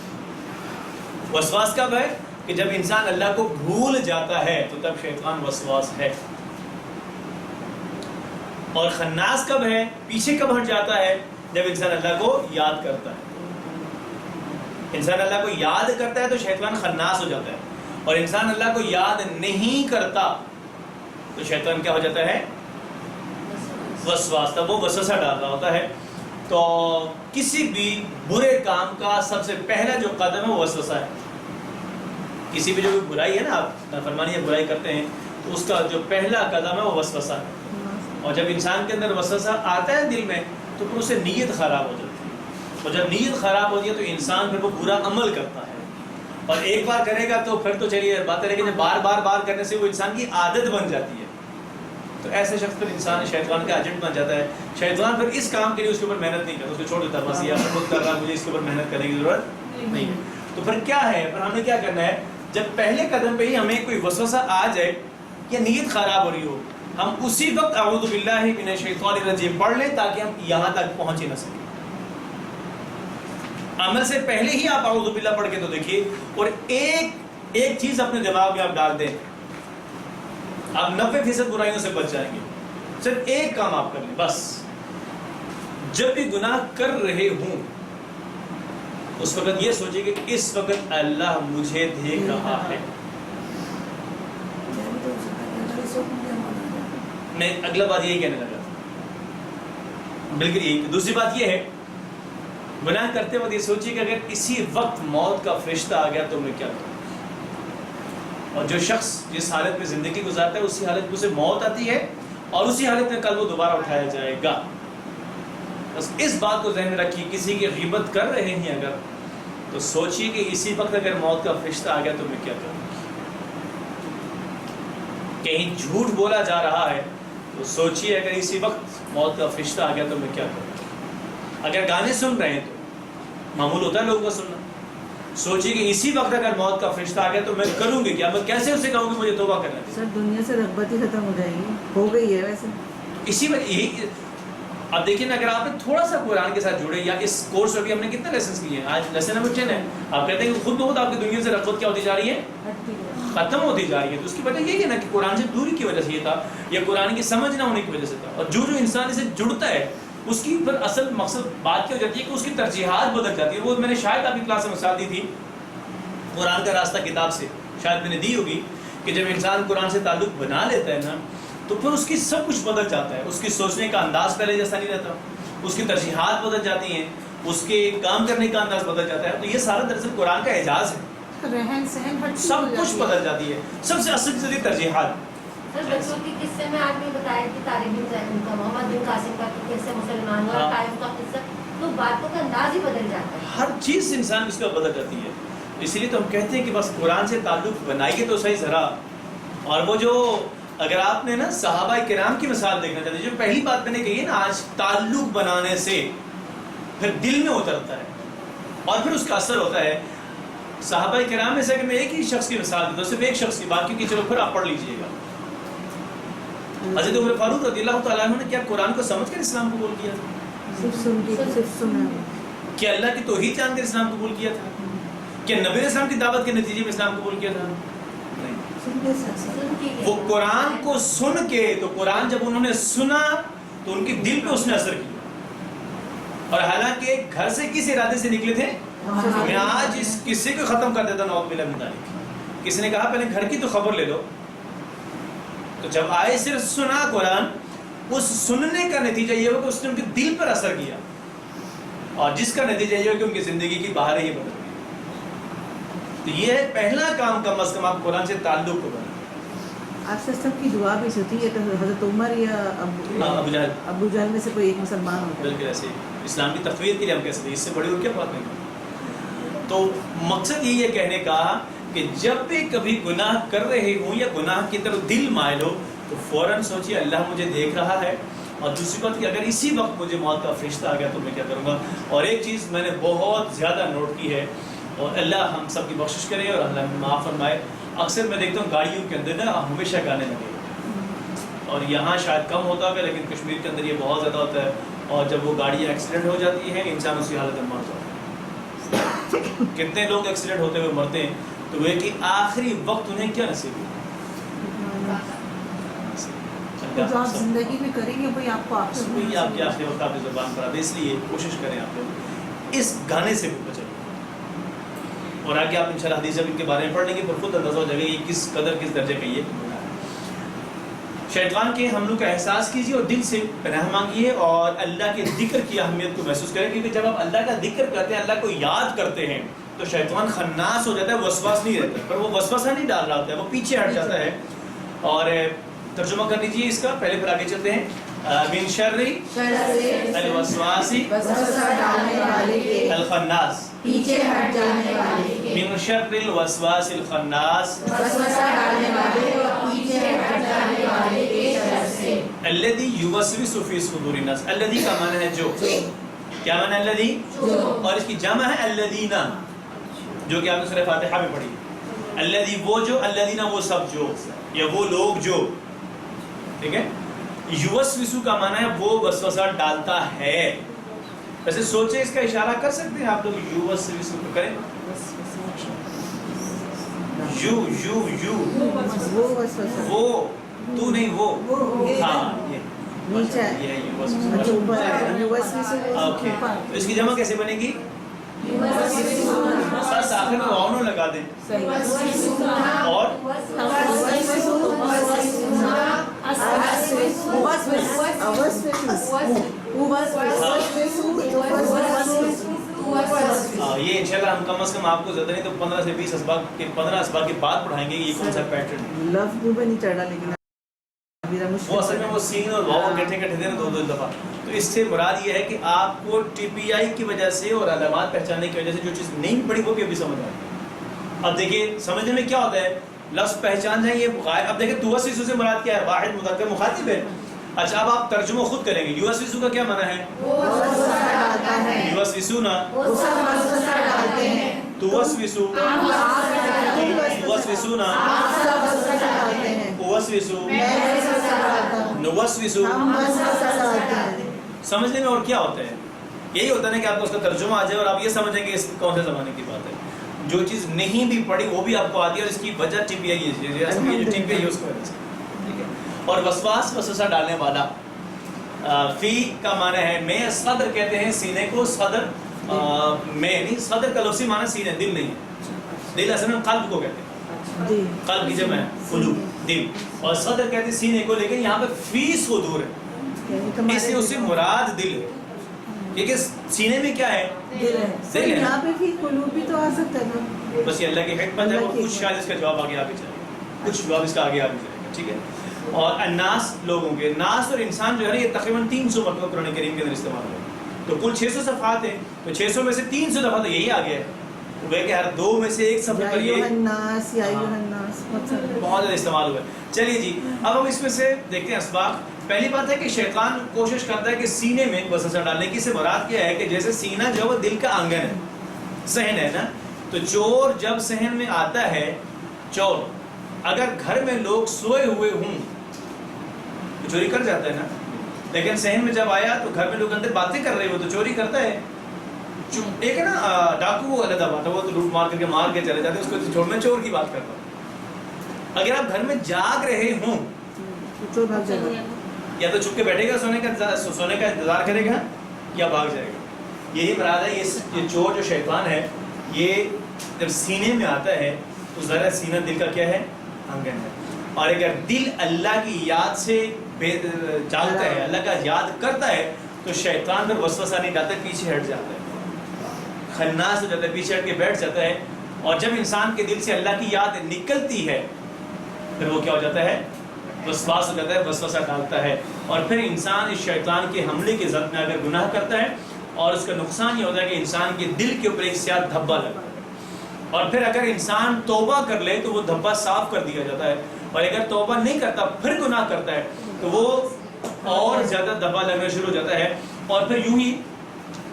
وسواس کب ہے؟ کہ جب انسان اللہ کو بھول جاتا ہے تو تب شیطان وسواس ہے. اور خناس کب ہے, پیچھے کب ہٹ جاتا ہے؟ جب انسان اللہ کو یاد کرتا ہے. انسان اللہ کو یاد کرتا ہے تو شیطان خناس ہو جاتا ہے, اور انسان اللہ کو یاد نہیں کرتا تو شیطان کیا ہو جاتا ہے؟ وسواس. تب وہ وسوسہ ڈال رہا ہوتا ہے. تو کسی بھی برے کام کا سب سے پہلا جو قدم ہے وہ وسوسہ ہے. کسی بھی جو برائی ہے نا, آپ نافرمانی یا برائی کرتے ہیں تو اس کا جو پہلا قدم ہے وہ وسوسہ ہے. اور جب انسان کے اندر وسوسہ آتا ہے دل میں تو پھر اسے نیت خراب ہو جاتی ہے, اور جب نیت خراب ہوتی ہے تو انسان پھر وہ برا عمل کرتا ہے. اور ایک بار کرے گا تو پھر تو چلیے بات ہے, لیکن جب بار بار کرنے سے وہ انسان کی عادت بن جاتی ہے تو ایسے شخص پر انسان شیطان کا ایجنٹ بن جاتا ہے. شیطان پھر اس کام کے لیے اس کے اوپر محنت نہیں کرتا, اس کو چھوڑ دیتا, بس یہ خود کر رہا, مجھے اس کے اوپر محنت کرنے کی ضرورت نہیں ہے. تو پھر کیا ہے, پھر ہمیں کیا کرنا ہے؟ جب پہلے قدم پہ ہی ہمیں کوئی وسوسہ آ جائے یا نیت خراب ہو رہی ہو, ہم اسی وقت اعوذ باللہ من الشیطان الرجیم پڑھ لیں تاکہ ہم یہاں تک پہنچ ہی نہ سکیں. عمل سے پہلے ہی آپ اعوذ باللہ پڑھ کے تو دیکھیے, اور ایک چیز اپنے دماغ میں آپ ڈال دیں, آپ 90% برائیوں سے بچ جائیں گے. صرف ایک کام آپ کر لیں بس, جب بھی گناہ کر رہے ہوں اس وقت یہ سوچیں کہ اس وقت اللہ مجھے دیکھ رہا ہے. میں اگلا بات یہی کہنے لگا, بالکل یہی. دوسری بات یہ ہے, گناہ کرتے وقت یہ سوچیے کہ اگر اسی وقت موت کا فرشتہ آ گیا تو میں کیا کروں. اور جو شخص جس حالت میں زندگی گزارتا ہے اسی حالت میں اسے موت آتی ہے, اور اسی حالت میں کل وہ دوبارہ اٹھایا جائے گا. بس اس بات کو ذہن میں رکھیے, کسی کی غیبت کر رہے ہیں اگر تو سوچیے کہ اسی وقت اگر موت کا فرشتہ آ گیا تو میں کیا کروں. کہیں جھوٹ بولا جا رہا ہے تو سوچیے اگر اسی وقت موت کا فرشتہ آ گیا تو میں کیا کروں. اگر گانے سن رہے ہیں تو معمول ہوتا ہے لوگوں کا سننا. سوچیے کہ اسی وقت اگر موت کا فرشتہ آ گیا تو میں کروں گی کیا؟ میں کیسے اسے کہوں گی مجھے توبہ کرنا چاہیے؟ سر دنیا سے رغبت ہی ختم ہو جائے گی, ہو گئی ہے ویسے. اسی میں یہی اب دیکھیں نا, اگر آپ نے تھوڑا سا قرآن کے ساتھ جڑے, یا اس کورس میں بھی ہم نے کتنے لیسنس لیے ہیں, آج لیسن نمبر 10 ہے. آپ کہتے ہیں کہ خود بخود آپ کی دنیا سے رغبت کیا ہوتی جا رہی ہے؟ ختم ہوتی جا رہی ہے. تو اس کی وجہ یہی ہے نا کہ قرآن سے دوری کی وجہ سے یہ تھا, یا قرآن کی سمجھ نہ ہونے کی وجہ سے تھا. اور جو انسان اسے جڑتا ہے اس کی پھر اصل مقصد بات کیا ہو جاتی ہے کہ اس کی ترجیحات بدل جاتی ہے. وہ میں نے شاید آپ کی کلاس میں مثال دی تھی قرآن کا راستہ کتاب سے, شاید میں نے دی ہوگی, کہ جب انسان قرآن سے تعلق بنا لیتا ہے نا تو پھر اس کی سب کچھ بدل جاتا ہے. اس کی سوچنے کا انداز پہلے جیسا نہیں رہتا, اس کی ترجیحات بدل جاتی ہیں, اس کے کام کرنے کا انداز بدل جاتا ہے. تو یہ سارا دراصل قرآن کا اعجاز ہے, رہن سہن ہر چیز سب کچھ بدل جاتی ہے. سب سے اصل چیز ترجیحات. سر بچوں کے قصے میں آپ نے بتایا کہ طارق بن زید کا, محمد بن قاسم کا کیسے مسلمان ہوا, قائم کا قصہ, تو باتوں کا انداز ہی بدل جاتا ہے. ہر چیز انسان اس کا بدل جاتی ہے. اسی لیے تو ہم کہتے ہیں کہ بس قرآن سے تعلق بنائیے تو صحیح ذرا. اور وہ جو اگر آپ نے نا صحابہ کرام کی مثال دیکھنا چاہتے ہیں, جو پہلی بات میں نے کہی ہے نا, آج تعلق بنانے سے پھر دل میں اترتا ہے اور پھر اس کا اثر ہوتا ہے. صحابہ کرام میں سے کہ میں ایک ہی شخص کی مثال دیتا ہوں, صرف ایک شخص کی بات, کیونکہ چلو پھر آپ پڑھ لیجئے گا. حضرت عمر فاروق رضی اللہ تعالیٰ عنہ نے کیا قرآن کو سمجھ کر اسلام قبول کیا تھا؟ صرف سنا. کیا اللہ کی توحید جان کر اسلام قبول کیا تھا؟ کیا نبی علیہ السلام کی دعوت کے نتیجے میں اسلام قبول کیا تھا؟ وہ قرآن کو سن کے, تو قرآن جب انہوں نے سنا تو ان کے دل پہ اس نے اثر کیا. اور حالانکہ گھر سے کس ارادے سے نکلے تھے؟ میں آج اس قصے کو ختم کر دیتا نعوذ باللہ من ذالک. کسی نے کہا پہلے گھر کی تو خبر لے لو. تو جب آئے صرف سنا قرآن, اس سننے کا نتیجہ یہ ہو کہ اس نے ان کے دل پر اثر کیا, اور جس کا نتیجہ یہ ہو کہ ان کی زندگی کی بہاریں ہی بدل گئی. تو یہ ہے پہلا کام, کم از کم آپ قرآن سے تعلق کو بنائیں. آپ سے سب کی دعا بھی ہوتی ہے کہ حضرت عمر یا ابو جہل میں سے کوئی ایک مسلمان ہوتا ہے. بالکل ایسے اسلام کی تقویر کے لیے ہم کہہ سکتے ہیں, اس سے بڑی اور کیا بات نہیں. تو مقصد یہی ہے کہنے کا کہ جب بھی کبھی گناہ کر رہے ہوں یا گناہ کی طرف دل مائل ہو تو فوراً سوچیے اللہ مجھے دیکھ رہا ہے. اور دوسری بات کہ اگر اسی وقت مجھے موت کا فرشتہ آ گیا تو میں کیا کروں گا. اور ایک چیز میں نے بہت زیادہ نوٹ کی ہے, اور اللہ ہم سب کی بخشش کرے اور اللہ ہمیں معاف فرمائے. اکثر میں دیکھتا ہوں گاڑیوں کے اندر نا ہمیشہ گانے لگے, اور یہاں شاید کم ہوتا ہوگا لیکن کشمیر کے اندر یہ بہت زیادہ ہوتا ہے. اور جب وہ گاڑی ایکسیڈنٹ ہو جاتی ہے انسان اسی حالت میں مر جاتا ہے. کتنے لوگ ایکسیڈنٹ ہوتے ہوئے مرتے ہیں, تو وہ کہ آخری وقت انہیں کیا نصیب ہوا. جو آپ زندگی میں کریں گے وہی آپ کو آپ کی آخری وقت آپ کی زبان پر آتے. اس لیے کوشش کریں آپ لوگ اس گانے سے بھی بچیں. اور آگے آپ انشاءاللہ حدیث جب ان کے بارے میں پڑھ لیں گے پھر خود اندازہ ہو جائے گا یہ کس قدر کس درجے کا یہ گناہ ہے. شیطان کے حملوں کا احساس کیجیے اور دل سے پناہ مانگیے, اور اللہ کے ذکر کی اہمیت کو محسوس کریں, کیونکہ جب آپ اللہ کا ذکر کرتے ہیں, اللہ کو یاد کرتے ہیں, تو شیطان خناس ہو جاتا ہے, وسواس نہیں رہتا, پر وہ وسوسہ نہیں ڈال رہا ہوتا ہے, وہ پیچھے ہٹ جاتا ہے. اور ترجمہ کر لیجیے اس کا, پہلے پھر آگے چلتے ہیں. من شر الوسواس الخناس, پیچھے ہٹ جانے والے کے, من شر الوسواس الخناس, وسوسہ ڈالنے والے اور پیچھے ہٹ جانے والے کے شر سے. الذی یوسوس فی صدور الناس. الذی کا معنی ہے جو, کیا معنی ہے الذی؟ اور اس کی جمع ہے الذین, جو کہ آپ نے سورہ فاتحہ میں پڑھی. الذی وہ جو, الذین وہ سب جو, یا وہ لوگ جو, ٹھیک ہے. یوسوس کا معنی ہے وہ وسوسہ ڈالتا ہے. ویسے سوچے اس کا اشارہ کر سکتے ہیں آپ لوگ, یوسوس کو کریں, یو یو یو, وہ وسوسہ, وہ تو نہیں وہ, ہاں یہ نیچے یہ یوسوس. اوکے, تو اس کی جمع کیسے بنے گی؟ ساتھ آخر میں واؤ نہ لگا دیں, اور یہ انشاءاللہ ہم کم از کم آپ کو زیادہ نہیں تو 15 سے 20 اسباق کے 15 اسباق کے بعد پڑھائیں گے یہ کون سا پیٹرن ہے. لفظ بھی نہیں چڑھا, لیکن وہ اصل میں وہ سین اور واو اکٹھے اکٹھے دے نا دو دفعہ. تو اس سے مراد یہ ہے کہ آپ کو ٹی پی آئی کی وجہ سے اور علامات پہچاننے کی وجہ سے جو چیز نہیں پڑھی وہ بھی ابھی سمجھ آئے. اب دیکھیے سمجھنے میں کیا ہوتا ہے, لفظ پہچان جائیں یہ غائب. اب دیکھیں توسوس سے مراد کیا ہے, واحد مذکر مخاطب ہے. اچھا اب آپ ترجمہ خود کریں گے. یوسوسو کا کیا معنی ہے؟ یوسوسونا، توسوسو، توسوسونا، اوسوسو، نوسوسو. سمجھنے میں اور کیا ہوتا ہے؟ یہی ہوتا ہے کہ آپ کو اس کا ترجمہ آ جائے اور آپ یہ سمجھیں کہ اس کون سے زمانے کی بات ہے. جو چیز نہیں بھی پڑھی وہ بھی آپ کو آتی ہے اور اس کی وجہ ٹپ یہی ہے، جو ٹپ ہے اس کو وجہ سے. ٹھیک ہے. اور وسواس وسوسہ ڈالنے والا، فی کا معنی ہے میں، صدر کہتے ہیں سینے کو، صدر میں نہیں، صدر کا لفظی معنی سینے، دل نہیں ہے. دل اصل میں قلب کو کہتے ہیں، قلب کی جمع ہے قلوب، دل. اور صدر کہتے ہیں سینے کو، لیکن یہاں پہ فی صدور ہے، اس سے مراد دل ہے. کیونکہ سینے میں کیا ہے؟ دل ہے. دل ہے. یہاں پہ پھر قلوب بھی تو آ سکتا ہے نا. بس یہ اللہ کی حکمت ہے. اور کچھ شاید اس کا جواب آگے آگے چلے گا، کچھ جواب اس کا آگے آگے چلے گا. ٹھیک ہے. اور الناس، لوگوں کے. ناس اور انسان جو ہے نا یہ تقریباً 300 مرتبہ قرآن کریم کے اندر استعمال ہوا. تو کل 600 صفحات ہیں، تو 600 میں سے 300 دفعہ تو یہی آ گیا ہے. وہ کہ ہر 2 میں سے 1 صفحے پر یہ بہت زیادہ استعمال ہوا ہے. چلیے جی، اب ہم اس میں سے دیکھتے ہیں اسباق. پہلی بات ہے کہ شیطان کوشش کرتا ہے کہ سینے میں وسوسہ ڈالنے کی. سے مراد کیا ہے کہ جیسے سینہ جو وہ دل کا آنگن ہے، صحن ہے نا. تو چور جب صحن میں آتا ہے، چور اگر گھر میں لوگ سوئے ہوئے ہوں تو چوری کر جاتا ہے نا. لیکن صحن میں جب آیا تو گھر میں لوگ اندر باتیں کر رہے ہو تو چوری کرتا ہے. ایک ہے نا ڈاکو، وہ علیحدہ بات ہے، وہ تو لوٹ مار کے چلے جاتے ہیں، اس کو چھوڑ میں چور کی بات کرتا ہوں. اگر آپ گھر میں جاگ رہے ہوں یا تو چھپ کے بیٹھے گا، سونے کا انتظار کرے گا، یا بھاگ جائے گا. یہی مراد ہے. یہ چور جو شیطان ہے، یہ جب سینے میں آتا ہے تو ذرا سینہ دل کا کیا ہے؟ آنگن ہے. اور اگر دل اللہ کی یاد سے جاگتا ہے، اللہ کا یاد کرتا ہے، تو شیطان پھر وسوسہ نہیں ڈالتا، پیچھے ہٹ جاتا ہے، خناس ہو جاتا ہے، پیچھے ہٹ کے بیٹھ جاتا ہے. اور جب انسان کے دل سے اللہ کی یاد نکلتی ہے پھر وہ کیا ہو جاتا ہے؟ وسواس ہو جاتا ہے، وسوسہ ڈالتا ہے. اور پھر انسان اس شیطان کے حملے کے زد میں اگر گناہ کرتا ہے، اور اس کا نقصان یہ ہوتا ہے کہ انسان کے دل کے اوپر ایک سیاہ دھبا لگتا ہے. اور پھر اگر انسان توبہ کر لے تو وہ دھبا صاف کر دیا جاتا ہے. اور اگر توبہ نہیں کرتا پھر گناہ کرتا ہے تو وہ اور زیادہ دھبا لگنا شروع ہو جاتا ہے. اور پھر یوں ہی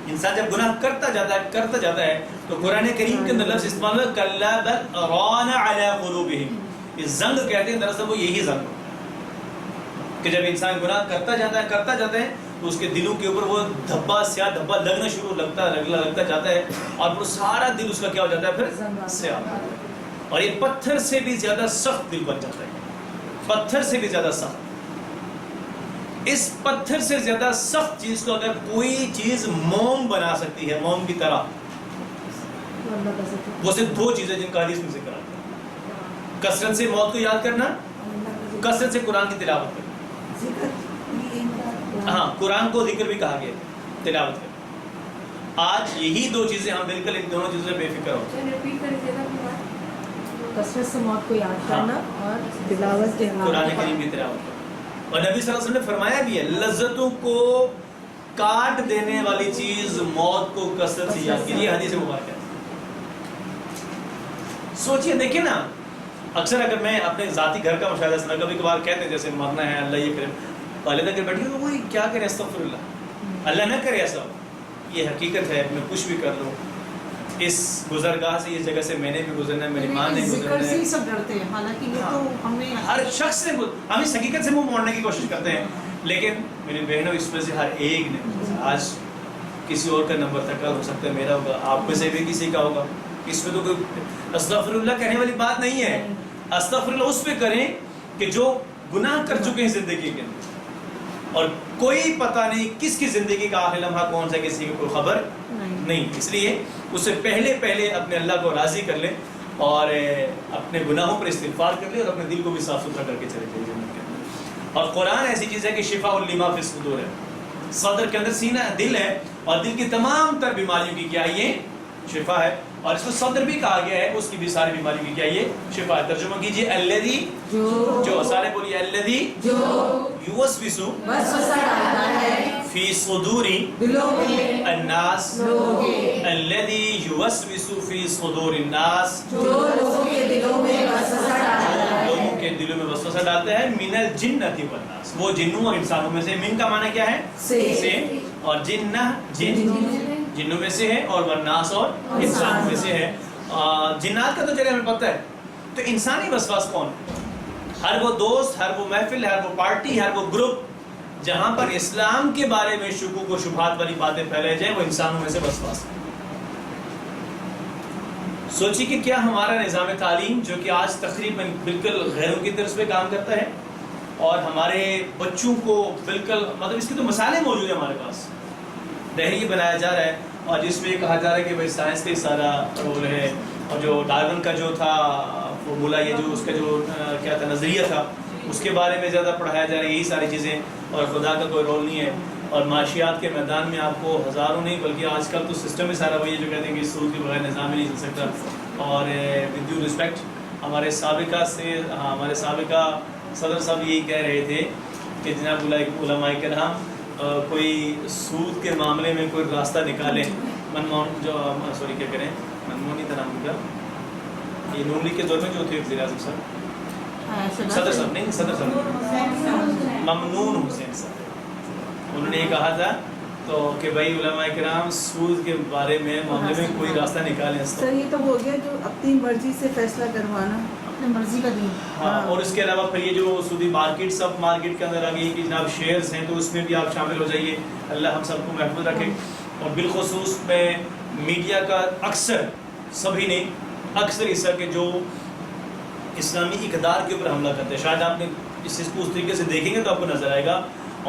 انسان جب گناہ کرتا جاتا ہے تو قرآن کریم کے اندر لفظ استعمال ہے کلا بل ران علی قلوبہم. یہ زنگ کہتے ہیں، دراصل وہ یہی زنگ کہ جب انسان گناہ کرتا جاتا ہے تو اس کے دلوں کے اوپر وہ دھبا، سیاہ دھبا لگنا شروع لگتا جاتا ہے. اور پھر سارا دل اس کا کیا ہو جاتا ہے؟ پھر سیاہ. اور یہ پتھر سے بھی زیادہ سخت دل بن جاتا ہے، پتھر سے بھی زیادہ سخت. اس پتھر سے زیادہ سخت چیز کو اگر کوئی چیز موم بنا سکتی ہے، موم کی طرح، وہ صرف 2 چیزیں جن کا حدیث میں ذکر آتا ہے: کثرت سے موت کو یاد کرنا، کثرت سے قرآن کی تلاوت کرنا. ہاں، قرآن کو ذکر بھی کہا گیا، تلاوت کرنا. آج یہی 2 چیزیں ہم بالکل ان دونوں چیزوں سے بے فکر ہوتے ہیں. کثرت سے موت کو یاد کرنا اور تلاوت قرآن کریم کی تلاوت کرنا. اور نبی صلی اللہ علیہ وسلم نے فرمایا بھی ہے لذتوں کو کاٹ دینے والی چیز موت کو کثرت سے یاد کیجیے. حدیث مبارک ہے. سوچئے، دیکھیں نا، اکثر اگر میں اپنے ذاتی گھر کا مشاہدہ سنا، کبھی کبھار کہتے ہیں جیسے مرنا ہے، اللہ یہ کرے، پہلے تک بیٹھے تو وہی کیا کرے، استغفر اللہ، اللہ نہ کرے ایسا. یہ حقیقت ہے، میں کچھ بھی کر لوں، اس گزرگاہ سے، اس جگہ سے میں نے بھی گزرنا ہے، میری ماں نے گزرنا ہے. سے سب ڈرتے ہیں، حالانکہ یہ تو ہم نے ہر شخص سے ہم اس حقیقت سے منہ موڑنے کی کوشش کرتے ہیں. لیکن میری بہنوں، اس میں سے ہر ایک نے، آج کسی اور کا نمبر تک ہو سکتا ہے میرا ہوگا، آپ میں سے بھی کسی کا ہوگا. اس میں تو کوئی استغفر اللہ کہنے والی بات نہیں ہے. استغفر اللہ اس پہ کریں کہ جو گناہ کر چکے ہیں زندگی کے اندر، اور کوئی پتہ نہیں کس کی زندگی کا آخری لمحہ کون سا، کسی کی کوئی خبر نہیں. اس لیے اس سے پہلے اپنے اللہ کو راضی کر لیں اور اپنے گناہوں پر استغفار کر لیں اور اپنے دل کو بھی صاف ستھرا کر کے چلے جائیں جنت کے اندر. اور قرآن ایسی چیز ہے کہ شفاء لما فی الصدور ہے. صدر کے اندر سینہ دل ہے، اور دل کی تمام تر بیماریوں کی کیا یہ شفا ہے. اور اس کو صدر بھی کہا گیا ہے، اس کی بھی ساری بیماریوں کی کیا یہ شفا ہے. ترجمہ کیجئے الذی، جو سارے بولیے الذی جو یوسوس فی صدور الناس، الذی یوسوس فی صدور الناس، جو لوگوں کے دلوں میں وسوسہ وسوسہ ڈالتا ہے من الجنۃ والناس، وہ جنوں اور انسانوں میں سے. من کا معنی کیا ہے؟ سے. اور جنہ جنوں میں سے ہے، اور والناس اور انسانوں میں سے ہے. جنات کا تو چلے ہمیں پتہ ہے، تو انسانی وسواس کون؟ ہر وہ دوست، ہر وہ محفل، ہر وہ پارٹی، ہر وہ گروپ جہاں پر اسلام کے بارے میں شکوک و شبہات والی باتیں پھیلائی جائیں، وہ انسانوں میں سے وسواس ہے. سوچی کہ کیا ہمارا نظام تعلیم جو کہ آج تقریباً بالکل غیروں کی طرف پہ کام کرتا ہے، اور ہمارے بچوں کو بالکل مطلب اس کے تو مسائل موجود ہیں ہمارے پاس، دہلی بنایا جا رہا ہے، اور جس میں کہا جا رہا ہے کہ بھائی سائنس کا سارا رول ہے، اور جو ڈارون کا جو تھا فارمولا، یہ جو اس کا جو کیا تھا نظریہ تھا، اس کے بارے میں زیادہ پڑھایا جا رہا ہے، یہی ساری چیزیں، اور خدا کا کوئی رول نہیں ہے. اور معاشیات کے میدان میں آپ کو ہزاروں نہیں بلکہ آج کل تو سسٹم ہی سارا وہی ہے جو کہتے ہیں کہ سود کے بغیر نظام ہی نہیں چل سکتا. اور ود ڈیو رسپیکٹ ہمارے سابقہ صدر صاحب یہی کہہ رہے تھے کہ جناب علماء کرام کوئی سود کے معاملے میں کوئی راستہ نکالیں. منموہن کیا کریں، منموہن ہی تھا نام کا، یہ نون لیگ کے دور میں جو تھے وزیر اعظم صاحب، صدر صاحب نہیں، صدر صاحب ممنون حسین صاحب، انہوں نے یہ کہا تھا تو کہ بھائی علماء کرام سود کے بارے میں معاملے میں کوئی راستہ نکالیں. سر یہ تو ہو گیا جو اپنی مرضی سے فیصلہ کروانا، اپنی مرضی کا دین. ہاں، اور اس کے علاوہ پھر یہ جو سودی مارکیٹ، سب مارکیٹ کے اندر آ گئی کہ جناب شیئرز ہیں تو اس میں بھی آپ شامل ہو جائیے. اللہ ہم سب کو محفوظ رکھے. اور بالخصوص میں میڈیا کا اکثر، سبھی نہیں، اکثر اس طرح کے جو اسلامی اقدار کے اوپر حملہ کرتے ہیں، شاید آپ نے اس چیز کو اس طریقے سے دیکھیں گے تو آپ کو نظر آئے گا.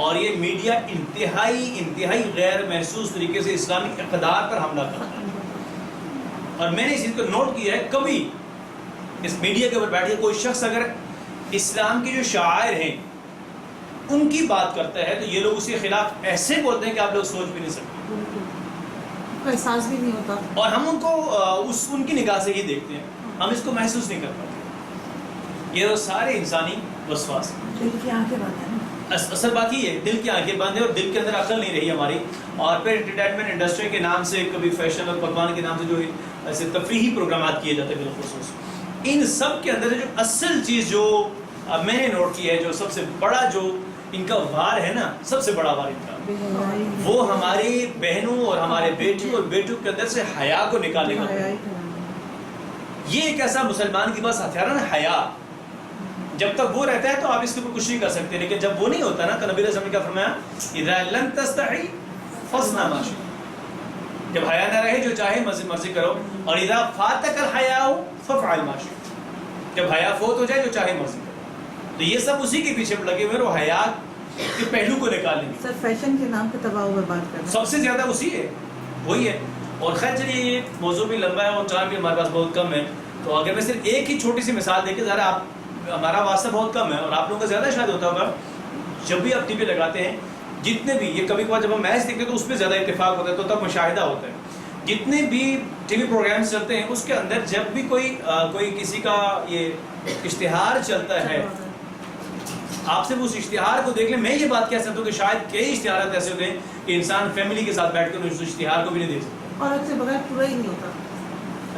اور یہ میڈیا انتہائی غیر محسوس طریقے سے اسلامی اقدار پر حملہ کرتا ہے. اور میں نے اس چیز کو نوٹ کیا ہے، کبھی اس میڈیا کے اوپر بیٹھ کے کوئی شخص اگر اسلام کے جو شعائر ہیں ان کی بات کرتا ہے تو یہ لوگ اس کے خلاف ایسے بولتے ہیں کہ آپ لوگ سوچ بھی نہیں سکتے، احساس بھی نہیں ہوتا، اور ہم ان کو ان کی نگاہ سے ہی دیکھتے ہیں، ہم اس کو محسوس نہیں کر پاتے. یہ سارے انسانی وسواس ہیں. دل کی آنکھیں بند ہیں. اصل بات یہ ہے، دل کی آنکھیں بند ہیں اور دل کے اندر عقل نہیں رہی ہماری. اور پھر انٹرٹینمنٹ انڈسٹری کے نام سے، کبھی فیشن اور پکوان کے نام سے جو ایسے تفریحی پروگرامات کیے جاتے ہیں، بالخصوص ان سب کے اندر جو اصل چیز جو میں نے نوٹ کی ہے، جو سب سے بڑا جو ان کا وار ہے نا، سب سے بڑا وار ان کا، وہ ہماری بہنوں اور ہمارے بیٹیوں اور بیٹوں کے اندر سے حیا کو نکالنے کا. یہ ایک ایسا مسلمان کے پاس ہتھیار ہے نا، حیا. جب تک وہ رہتا ہے تو آپ اس کے اوپر کچھ نہیں کر سکتے، لیکن جب وہ نہیں ہوتا نا تو نبی علیہ السلام نے کیا فرمایا، اذا لم تستحی فاصنع ما شئت، جب حیا نہ رہے جو چاہے مرضی کرو. اور اذا فاتک الحیاء فافعل ما شئت، جب حیا فوت ہو جائے جو چاہے مرضی کرو. تو یہ سب اسی کے پیچھے لگے ہوئے، وہ حیا کے پہلو کو نکالیں گے. سر فیشن کے نام پہ تباہ و برباد کرنا سب سے زیادہ اسی ہے، وہی ہے. اور خیر چلیے، یہ موضوع بھی لمبا ہے اور ٹائم بھی ہمارے پاس بہت کم ہے، تو اگر میں صرف ایک ہی چھوٹی سی مثال دے کے، ذرا آپ، ہمارا واسطہ بہت کم ہے اور آپ لوگوں کا زیادہ شاید ہوتا ہوگا، جب بھی آپ ٹی وی لگاتے ہیں، جتنے بھی، یہ کبھی کبھار جب ہم میچ دیکھتے ہیں تو اس پہ زیادہ اتفاق ہوتا ہے، تو تب مشاہدہ ہوتا ہے. جتنے بھی ٹی وی پروگرامس چلتے ہیں اس کے اندر جب بھی کوئی کسی کا یہ اشتہار چلتا ہے، آپ سے اس اشتہار کو دیکھ لیں. میں یہ بات کہہ سکتا ہوں کہ شاید کئی اشتہارات ایسے ہوتے ہیں کہ انسان فیملی کے ساتھ بیٹھ کر اس اشتہار کو بھی نہیں دیکھ سکتا، اور سے بغیر پورا ہی نہیں ہوتا.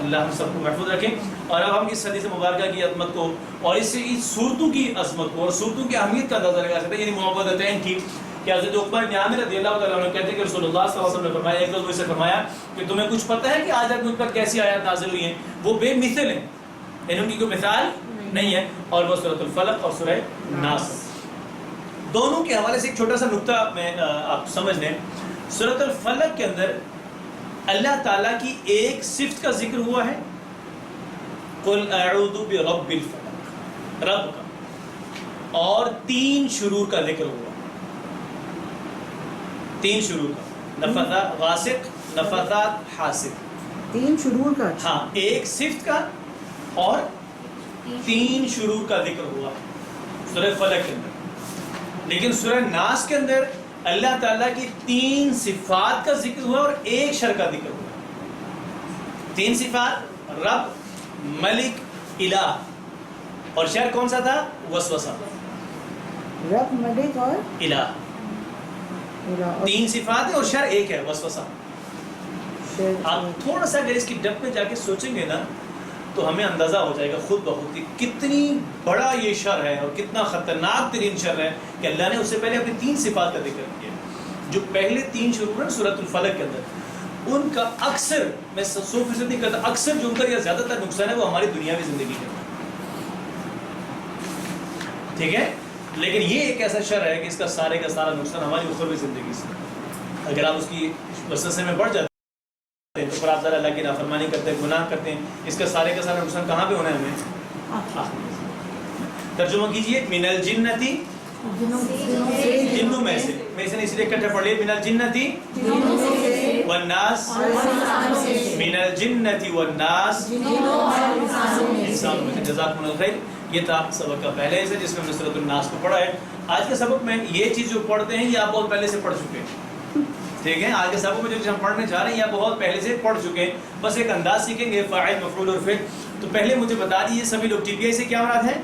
اللہ ہم سب کو محفوظ رکھیں. اور اب ہم اس حدیث مبارکہ کی عظمت کو اور اس صورتوں کی عظمت کو اور صورتوں کی اہمیت کا اندازہ لگا سکتے ہیں. یعنی معوذتین کی، کہ حضرت عقبہ بن عامر رضی اللہ تعالیٰ عنہ کہتے ہیں کہ رسول اللہ صلی اللہ علیہ وسلم نے فرمایا، ایک روز مجھ سے فرمایا کہ تمہیں کچھ پتہ ہے کہ آج اب مجھ پر کیسی آیات نازل ہوئی ہیں؟ وہ بے مثل ہیں، یعنی ان کی کوئی مثال نہیں ہے. اور وہ سورۃ الفلق اور سورہ ناس، دونوں کے حوالے سے ایک چھوٹا سا نقطہ میں آپ سمجھ لیں. سورۃ الفلق کے اندر اللہ تعالیٰ کی ایک صفت کا ذکر ہوا ہے، قل اعوذ برب الفلق، رب کا، اور 3 شرور کا ذکر ہوا، 3 شرور کا، نفثات غاسق، نفثات حاسق، 3 شرور کا. ہاں، ایک صفت کا اور 3 شرور کا ذکر ہوا سورہ فلق کے اندر. لیکن سورہ ناس کے اندر اللہ تعالیٰ کی 3 صفات کا ذکر ہوا اور 1 شر کا ذکر ہوا. 3 صفات، رب، ملک، الہ، اور شر کون سا تھا؟ وسوسہ. رب، ملک اور الہ، 3 صفات ہے اور شر 1 ہے، وسوسہ. آپ تھوڑا سا اگر اس کی ڈپ میں جا کے سوچیں گے نا تو ہمیں اندازہ ہو جائے گا خود بخود کہ کتنی بڑا یہ شر ہے اور کتنا خطرناک ترین شر ہے کہ اللہ نے اس سے پہلے اپنی 3 صفات کا ذکر کیا. جو پہلے 3 شروع ہیں سورۃ الفلق کے اندر، ان کا اکثر، میں 100% نہیں کہتا، اکثر جو ان کا یا زیادہ تر نقصان ہے وہ ہماری دنیاوی زندگی کے اندر. ٹھیک ہے، لیکن یہ ایک ایسا شر ہے کہ اس کا سارا نقصان ہماری اخروی زندگی سے. اگر آپ اس کی وسوسے میں بڑھ جاتے ہیں تو پھر آپ ذرا اللہ کی نافرمانی کرتے ہیں، گناہ کرتے ہیں، اس کا سارا نقصان کہاں پہ ہونا ہے ہمیں؟ ترجمہ کیجئے، من الجنتی، جنوں میں سے نہیں، اس لیے اکٹھے پڑھ لیے، من الجنتی والناس، من الجنتی والناس، انسانوں میں سے. جزاکم اللہ خیر. یہ تھا سبق کا پہلا حصہ جس میں ہم نے سورۃ الناس کو پڑھا ہے. آج کے سبق میں یہ چیز جو پڑھتے ہیں یہ آپ بہت پہلے سے پڑھ چکے ہیں. ٹھیک ہے، آج کے سبق میں جو چیز ہم پڑھنے جا رہے ہیں یہ آپ بہت پہلے سے پڑھ چکے ہیں. بس ایک انداز سیکھیں گے، فاعل، مفعول اور فعل. تو پہلے مجھے بتا دیجیے سبھی لوگ ٹی پی آئی سے کیا مراد ہے؟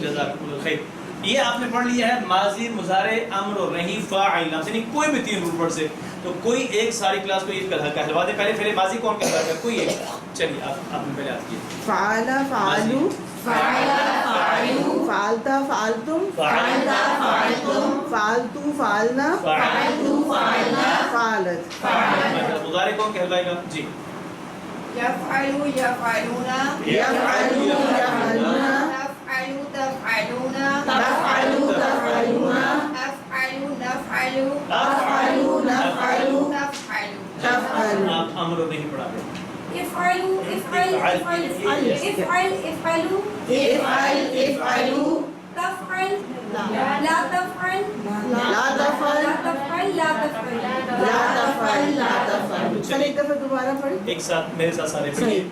جزاکم اللہ خیر. یہ آپ نے پڑھ لیا ہے ماضی، مضارع، امر اور نہیں، فاعل نام سے، یعنی کوئی بھی 3 روٹ ورڈ سے. تو کوئی ایک ساری کلاس کو یہ کہلوا دے. پہلے فعل ماضی کون کہتا ہے؟ کوئی ایک. چلیے آپ نے پہلے آج کیے. فعل فعلو، فعلتا فعلتم، فعلتو فعلنا، فعلت. مضارع کون کہلوائے گا؟ جی. یفعلو یفعلونا، یفعلو یفعلونا، تفعلو تفعلونا، تفعلو تفعلونا، افعلو نفعلو، افعلو نفعلو، تفعلو. تفعلو. آپ امر نہیں پڑھا رہے. افعلوا افعل افعل افعل افعل افعلوا افعل افعلو، تفعل لا تفعل لا تفعل، لا تفعل لا تفعل لا تفعل، لا تفعل. چل ایک دفعہ دوبارہ پڑھیں. ایک ساتھ میرے ساتھ سارے پڑھیے.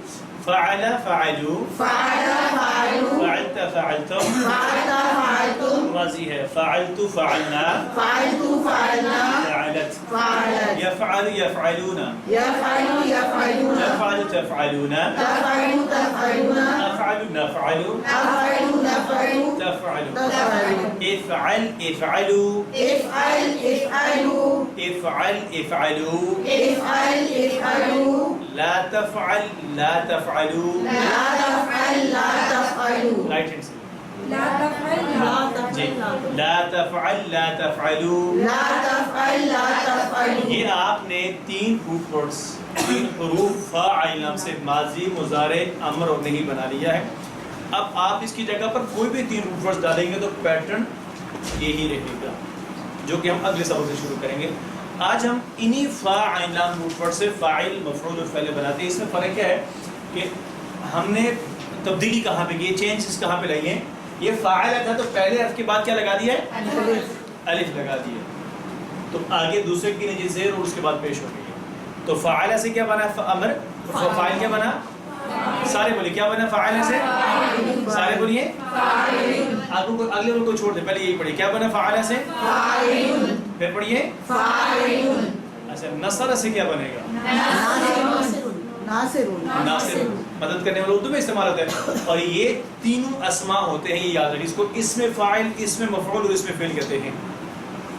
فعل فعلوا، فعل فعلو، فعلت فعلتم، فعلت فعلتم، ماضی ہے، فعلت فعلنا، فعلتو فعلنا، فعلت. فعلت. يفعل يفعلون، يفعل يفعلون، تفعل تفعلون، تفعل تفعلون، أفعل نفعل، أفعل نفعل، تفعل. تفعل. افعل افعلوا، افعل افعلوا، افعل افعلوا، افعل افعلوا، لا تفعل لا تفعلوا. لا تفعل لا تفعلوا. رائٹ ہینڈ سے لا تفعل لا جی. لا تفعل لا تفعلوا. لا تفعل لا تفعلوا. یہ آپ نے 3 روٹ ورڈز، 3 حروف فاعل نام سے ماضی، مضارع، امر اور نہیں بنا لیا ہے. اب آپ اس کی جگہ پر کوئی بھی 3 روٹ ورڈز ڈالیں گے تو پیٹرن یہی رہے گا، جو کہ ہم اگلے سبق سے شروع کریں گے. آج ہم انہی فاعل نام روٹ ورڈ سے فاعل، مفعول اور فعل بناتے ہیں. اس میں فرق کیا ہے کہ ہم نے تبدیلی کہاں پہ کی، چینجز کہاں پہ لائی ہیں. یہ فاعل تھا تو پہلے حرف کے بعد کیا لگا دیا ہے؟ الف لگا دیا. تو آگے دوسرے کی نیچے زیر اور اس کے بعد پیش ہو گئی. تو فاعل سے کیا بنا؟ امر. فاعل کیا بنا؟ سارے بولیے کیا بنا فاعل سے؟ سارے بولیے. آپ کو اگلے والے کو چھوڑ دیں، پہلے یہی پڑھیے کیا بنا فاعل سے؟ پھر پڑھیے. اچھا نصر سے کیا بنے گا؟ ناصرون. ناصر، مدد کرنے والا اردو میں استعمال ہوتا ہے. اور یہ تینوں اسماء ہوتے ہیں، یہ یاد رکھیں. اس کو اسم فاعل، اسم مفعول اور اسم فعل کہتے ہیں.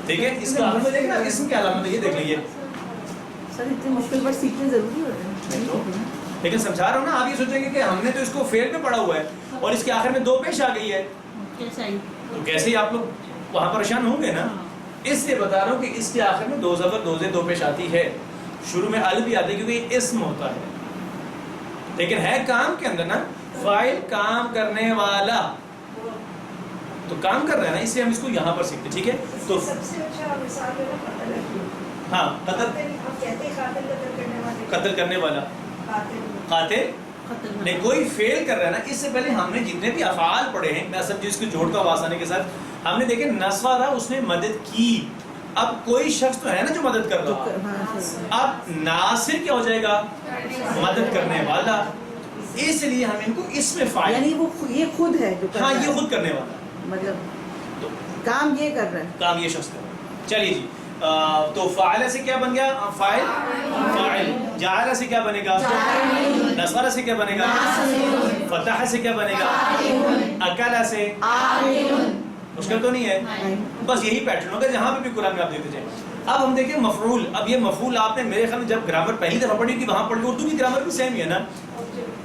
ٹھیک ہے، اس کا آخر میں دیکھنا اسم کیا علامت ہے، یہ دیکھ لیجیے. سر اتنے مشکل پر سیکھنے ضروری ہوتے ہیں. لیکن سمجھا رہا ہوں نا، آپ یہ سوچیں گے کہ ہم نے تو اس کو فعل میں پڑھا ہوا ہے اور اس کے آخر میں 2 پیش آ گئی ہے، تو کیسے ہی آپ لوگ وہاں پریشان ہوں گے نا. اس لیے بتا رہا ہوں کہ اس کے آخر میں 2 زبر 2 زیر 2 پیش آتی ہے. شروع میں الف بھی آتی ہے کیونکہ یہ اسم ہوتا ہے، لیکن ہے کام کے اندر نا. فاعل کام کرنے والا، تو کام کر رہا ہے نا، اس لیے ہم اس کو یہاں پر سیکھتے. ٹھیک ہے، تو سب سے اچھا مثال ہے نا قتل ہے. ہاں قتل، آپ کہتے ہیں قاتل کرنے والے، قتل کرنے والا، قاتل نہیں. کوئی فعل کر رہا ہے نا. اس سے پہلے ہم نے جتنے بھی افعال پڑھے ہیں، میں اصل جو اس کو جوڑتا ہوں آسانی کے ساتھ، ہم نے دیکھے نصرہ اس نے مدد کی. اب کوئی شخص تو ہے نا جو مدد کر رہا ہے. اب ناصر کیا ہو جائے گا؟ مدد کرنے والا. اس لیے ہم ان کو اس میں فاعل، یعنی وہ یہ خود ہے جو کر ہاں رہا یہ ہے. خود کرنے والا، مطلب کام یہ کر رہا ہے، کام یہ شخص کر رہا ہے. چلیے جی، تو فاعل سے کیا بن گیا؟ فاعل. فاعل. جعل سے کیا بنے گا؟ نصر سے کیا بنے گا؟ فتح سے کیا بنے گا؟ اکل سے، مشکل تو نہیں ہے. بس یہی پیٹرن ہوگا جہاں پہ بھی قرآن میں آپ دیکھتے جائیں. اب ہم دیکھیں مفعول. اب یہ مفعول آپ نے میرے خیال میں جب گرامر پہلی دفعہ پڑھی تھی وہاں پڑھی, اردو کی گرامر بھی سیم ہی ہے نا.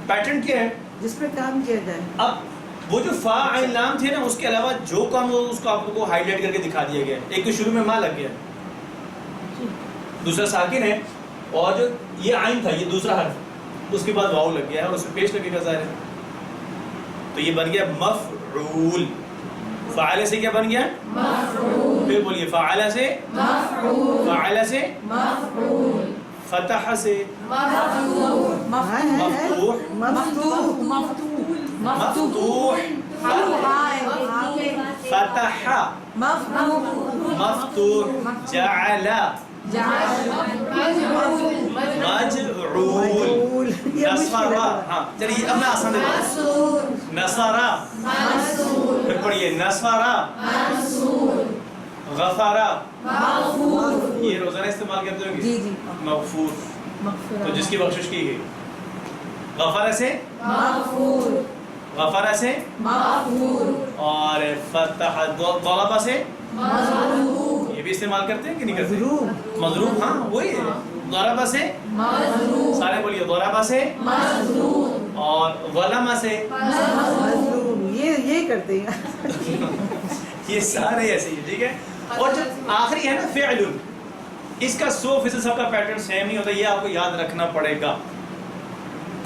پیٹرن کیا ہے جس پہ کام کیا جائے. اب وہ جو فا عین لام تھے نا اس کے علاوہ جو کام ہو اس کو آپ کو ہائی لائٹ کر کے دکھا دیا گیا. ایک تو شروع میں ماں لگ گیا, دوسرا ساکن ہے, اور جو یہ عین تھا یہ دوسرا حرف, اس کے بعد واو لگ گیا ہے اور اس میں پیش لگے گا ظاہر ہے. تو یہ بن گیا مفعول. فعل سے کیا بن گیا مفعول. پھر بولیے فعل سے مفعول, فعل سے مفعول, فتح سے مفتوح مفتوح, مفتوح, فتح, مفتوح, جعل, مجعول, نصر. ہاں چلیے اب میں آسان دے نصر, پھر پڑھیے نصر, غفر, یہ روزانہ استعمال کرتے ہو گے. جی جی مغفور, تو جس کی بخشش کی گئی. غفر سے مغفور, غفر سے مغفور, اور فتح ضرب سے مضروب, یہ بھی استعمال کرتے ہیں کہ نہیں کرتے؟ مضروب, مضروب, ہاں وہی ہے. ضرب سے مضروب, سارے بولیے ضرب سے مضروب, اور ظلم سے مضروب. یہ کرتے ہیں. یہ سارے ایسے ہی ٹھیک ہے. اور جو آخری ہے نا فعل, اس کا 100% سب کا پیٹرن سیم نہیں ہوتا, یہ آپ کو یاد رکھنا پڑے گا.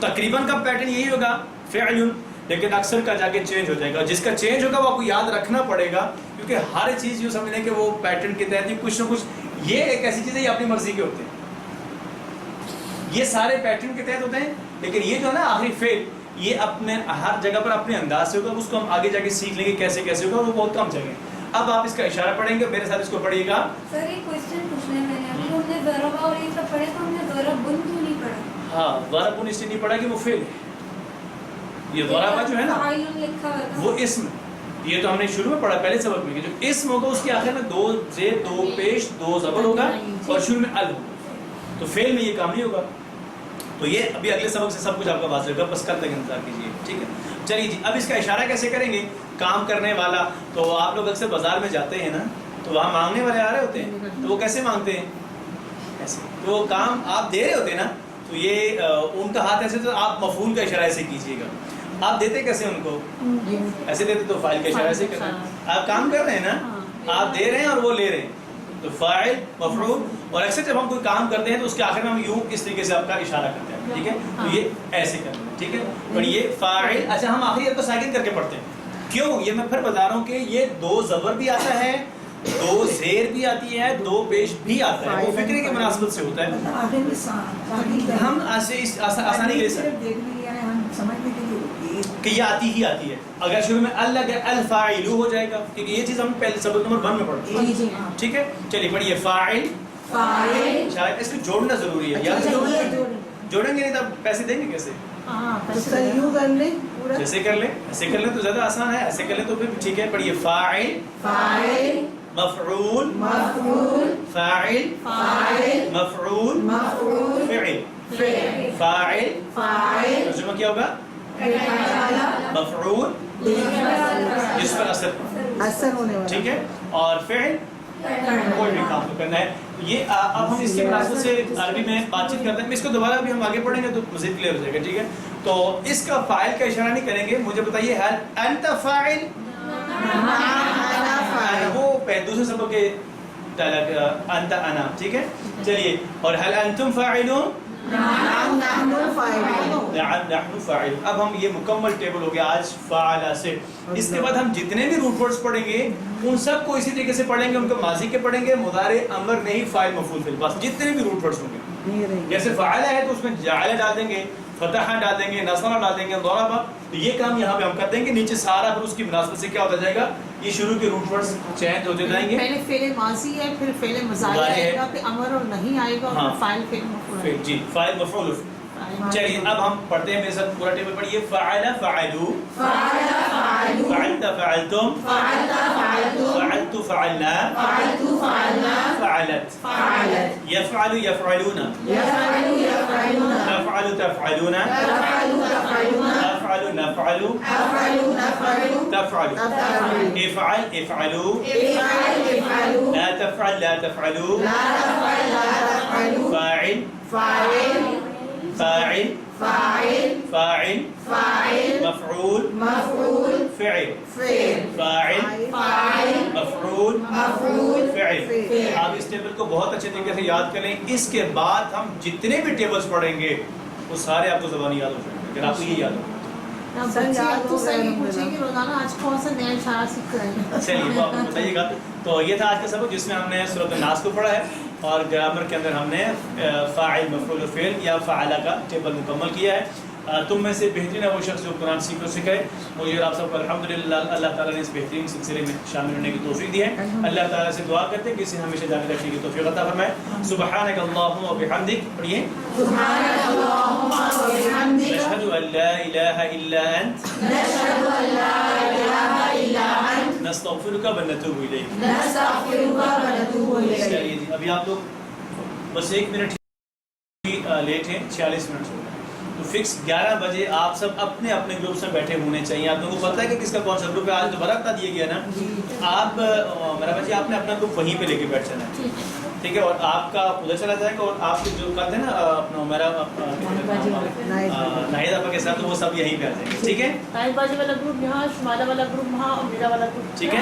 تقریباً کا پیٹرن یہی ہوگا فعل, لیکن اکثر کا جا کے چینج ہو جائے گا. جس کا چینج ہوگا وہ آپ کو یاد رکھنا پڑے گا, کیونکہ ہر چیز یہ سمجھیں کہ وہ پیٹرن کے تحت ہی کچھ نہ کچھ, یہ ایک ایسی چیز ہے یہ اپنی مرضی کے ہوتے ہیں. یہ سارے پیٹرن کے تحت ہوتے ہیں, لیکن یہ جو ہے نا آخری فعل یہ اپنے ہر جگہ پر اپنے انداز سے ہوگا. اس کو ہم آگے جا کے سیکھ لیں گے کیسے کیسے ہوگا, وہ بہت کم جگہ. اب آپ اس کا اشارہ پڑھیں گے, میرے ساتھ اس کو پڑھیے گا. سر ایک کوسچن پوچھنا ہے, میں نے ابھی ہم نے ضربہ اور یہ سب پڑھے تو ہم نے ضربن کیوں نہیں پڑھا؟ ہاں ضرب اس سے نہیں پڑھا کہ وہ فعل ہے. یہ ضربہ جو ہے نا لکھا ہوا تھا وہ اسم, یہ تو ہم نے شروع میں پڑھا پہلے سبق میں, کہ جو اسم ہوگا اس کے آخر میں 2 زیر 2 پیش 2 زبر ہوگا اور شروع میں ال ہوگا. تو فعل میں یہ کام نہیں ہوگا. تو یہ ابھی اگلے سبق سے سب کچھ آپ کا واضح ہوگا, بس کل تک انتظار کیجیے. ٹھیک ہے چلیے جی. اب اس کا اشارہ کیسے کریں گے؟ کام کرنے والا, تو آپ لوگ اکثر بازار میں جاتے ہیں نا, تو وہاں مانگنے والے آ رہے ہوتے ہیں, تو وہ کیسے مانگتے ہیں؟ ایسے. تو وہ کام آپ دے رہے ہوتے ہیں نا, تو یہ ان کا ہاتھ ایسے, تو آپ مفعول کا اشارہ ایسے کیجیے گا. آپ دیتے کیسے ان کو؟ ایسے دیتے, تو فاعل کا اشارہ ایسے کرنا ہے. آپ کام کر رہے ہیں نا, آپ دے رہے ہیں اور وہ لے رہے ہیں, تو فاعل مفعول. اور اکثر جب ہم کوئی کام کرتے ہیں تو اس کے آخر میں ہم یوں اس طریقے سے آپ کا اشارہ کرتے ہیں. ٹھیک ہے, تو یہ ایسے کرنا ہے. ٹھیک ہے, اور یہ فاعل. اچھا ہم آخری حرف کو ساکن کر کے پڑھتے ہیں. کیوں؟ یہ میں پھر بتا رہا ہوں کہ یہ 2 زبر بھی آتا ہے, 2 زیر بھی آتی ہے, 2 پیش بھی آتا ہے. وہ فکرے کی مناسبت سے ہوتا ہے. ہم آسانی کے لیے سمجھنے کے لیے کہ یہ آتی ہی آتی ہے. اگر شروع میں ال لگے الفاعل ہو جائے گا, کیونکہ یہ چیز ہم پہلے سبق نمبر 1 میں پڑھتے ہیں. ٹھیک ہے چلیے پڑھیے فاعل. شاید اس کو جوڑنا ضروری ہے. جوڑیں گے نہیں تو پیسے دیں گے کیسے؟ یوں کر لیں پورا, جیسے کر لیں, ایسے کر لیں تو زیادہ آسان ہے. ایسے کر لیں تو پھر ٹھیک ہے. پڑھیے فاعل, مفعول, فاعل, مفعول, فعل. فاعل ترجمہ کیا ہوگا؟ مفعول جس پر اثر ہونے والا. ٹھیک ہے, اور فعل کوئی بھی کام کرنا ہے. یہ اب ہم اس کے مناسبت سے عربی میں بات چیت کرتے ہیں. اس کو دوبارہ بھی ہم آگے پڑھیں گے تو مزید کلیئر ہو جائے گا. ٹھیک ہے, تو اس کا فاعل کا اشارہ نہیں کریں گے. مجھے بتائیے هل انت فاعل؟ وہ دوسرے سبق کے ڈائلاگ انت انا. ٹھیک ہے چلیے, اور هل انتم فاعلون؟ نحن فاعلون. نحن فاعل. اب ہم یہ مکمل ٹیبل ہو گیا آج فاعل سے. اس کے بعد ہم جتنے بھی روٹ ورڈز پڑھیں گے ان سب کو اسی طریقے سے پڑھیں گے. ان کو ماضی کے پڑھیں گے, مضارع, امر نہیں, فاعل, مفعول, فعل, بس جتنے بھی روٹ ورڈز ہوں گے. جیسے فاعل ہے تو اس میں جعل ڈال دیں گے, فتح ڈال دیں گے, نصر ڈال دیں گے, ضرب. تو یہ کام یہاں پہ ہم کر دیں گے. نیچے سارا پھر اس کی مناسبت سے کیا ہوتا جائے گا, یہ شروع کے روٹ ورڈز چینج ہوتے جائیں گے. پہلے فعل ماضی ہے, پھر فعل مضارع آئے گا, پھر امر اور نہیں آئے گا, اور فاعل فعل مفعول. جی فاعل مفعول. چلیے اب ہم پڑھتے ہیں, میرے ساتھ پورا ٹیبل پڑھیے. فعل فعلوا, فعلت فعلتم, فعلت فعلت فعلنا فعلت يفعل يفعلون تفعل تفعلون نفعل نفعل تفعل افعل افعلوا لا تفعل لا تفعلوا فاعل فاعل فاعل مفعول فعل فاعل مفعول فعل. آپ اس ٹیبل کو بہت اچھے طریقے سے یاد کریں. اس کے بعد ہم جتنے بھی ٹیبلز پڑھیں گے وہ سارے آپ کو زبانی یاد ہو جائیں گے اگر آپ کو یہ یاد ہو. روزانہ آج کون سا نیا اشارہ سیکھ رہے ہیں. چلیے وہ آپ بتائیے گا. تو یہ تھا آج کا سبق جس میں ہم نے سورۃ الناس کو پڑھا ہے اور گرامر کے اندر ہم نے فاعل مفعول فعل یا فعلہ کا ٹیبل مکمل کیا ہے. تم میں سے بہترین ہے وہ شخص جو قرآن سیکھ سکھائے. مجھے اور آپ سب کو الحمدللہ اللہ تعالیٰ نے اس بہترین سلسلے میں شامل ہونے کی توفیق دی ہے. اللہ تعالیٰ سے دعا کرتے ہیں کہ اسے ہمیشہ جاری رکھنے کی توفیق عطا فرمائے. سبحانک اللہم و بحمدک پڑھیے. نشہد ان لا الہ الا انت نستغفرک و نتوب الیک. چلیے جی ابھی آپ لوگ بس 1 منٹ لیٹ ہیں, 46 منٹ ہو گئے. تو فکس 11 بجے آپ سب اپنے اپنے گروپس میں بیٹھے ہونے چاہیے. آپ لوگوں کو پتہ ہے کہ کس کا کون سا گروپ ہے. آج دوبارہ بتا دیا گیا نا. آپ میرا بچے آپ نے اپنا گروپ وہیں پہ لے کے بیٹھ جانا ہے, ٹھیک ہے. اور آپ کا ادھر چلا جائے گا اور آپ کے جو کرتے ہیں نا اپنا میرا ناہید آپ کے ساتھ وہ سب یہیں پہ آ جائیں گے, ٹھیک ہے. والا گروپ یہاں, شمالہ والا گروپ وہاں اور میرا والا گروپ, ٹھیک ہے.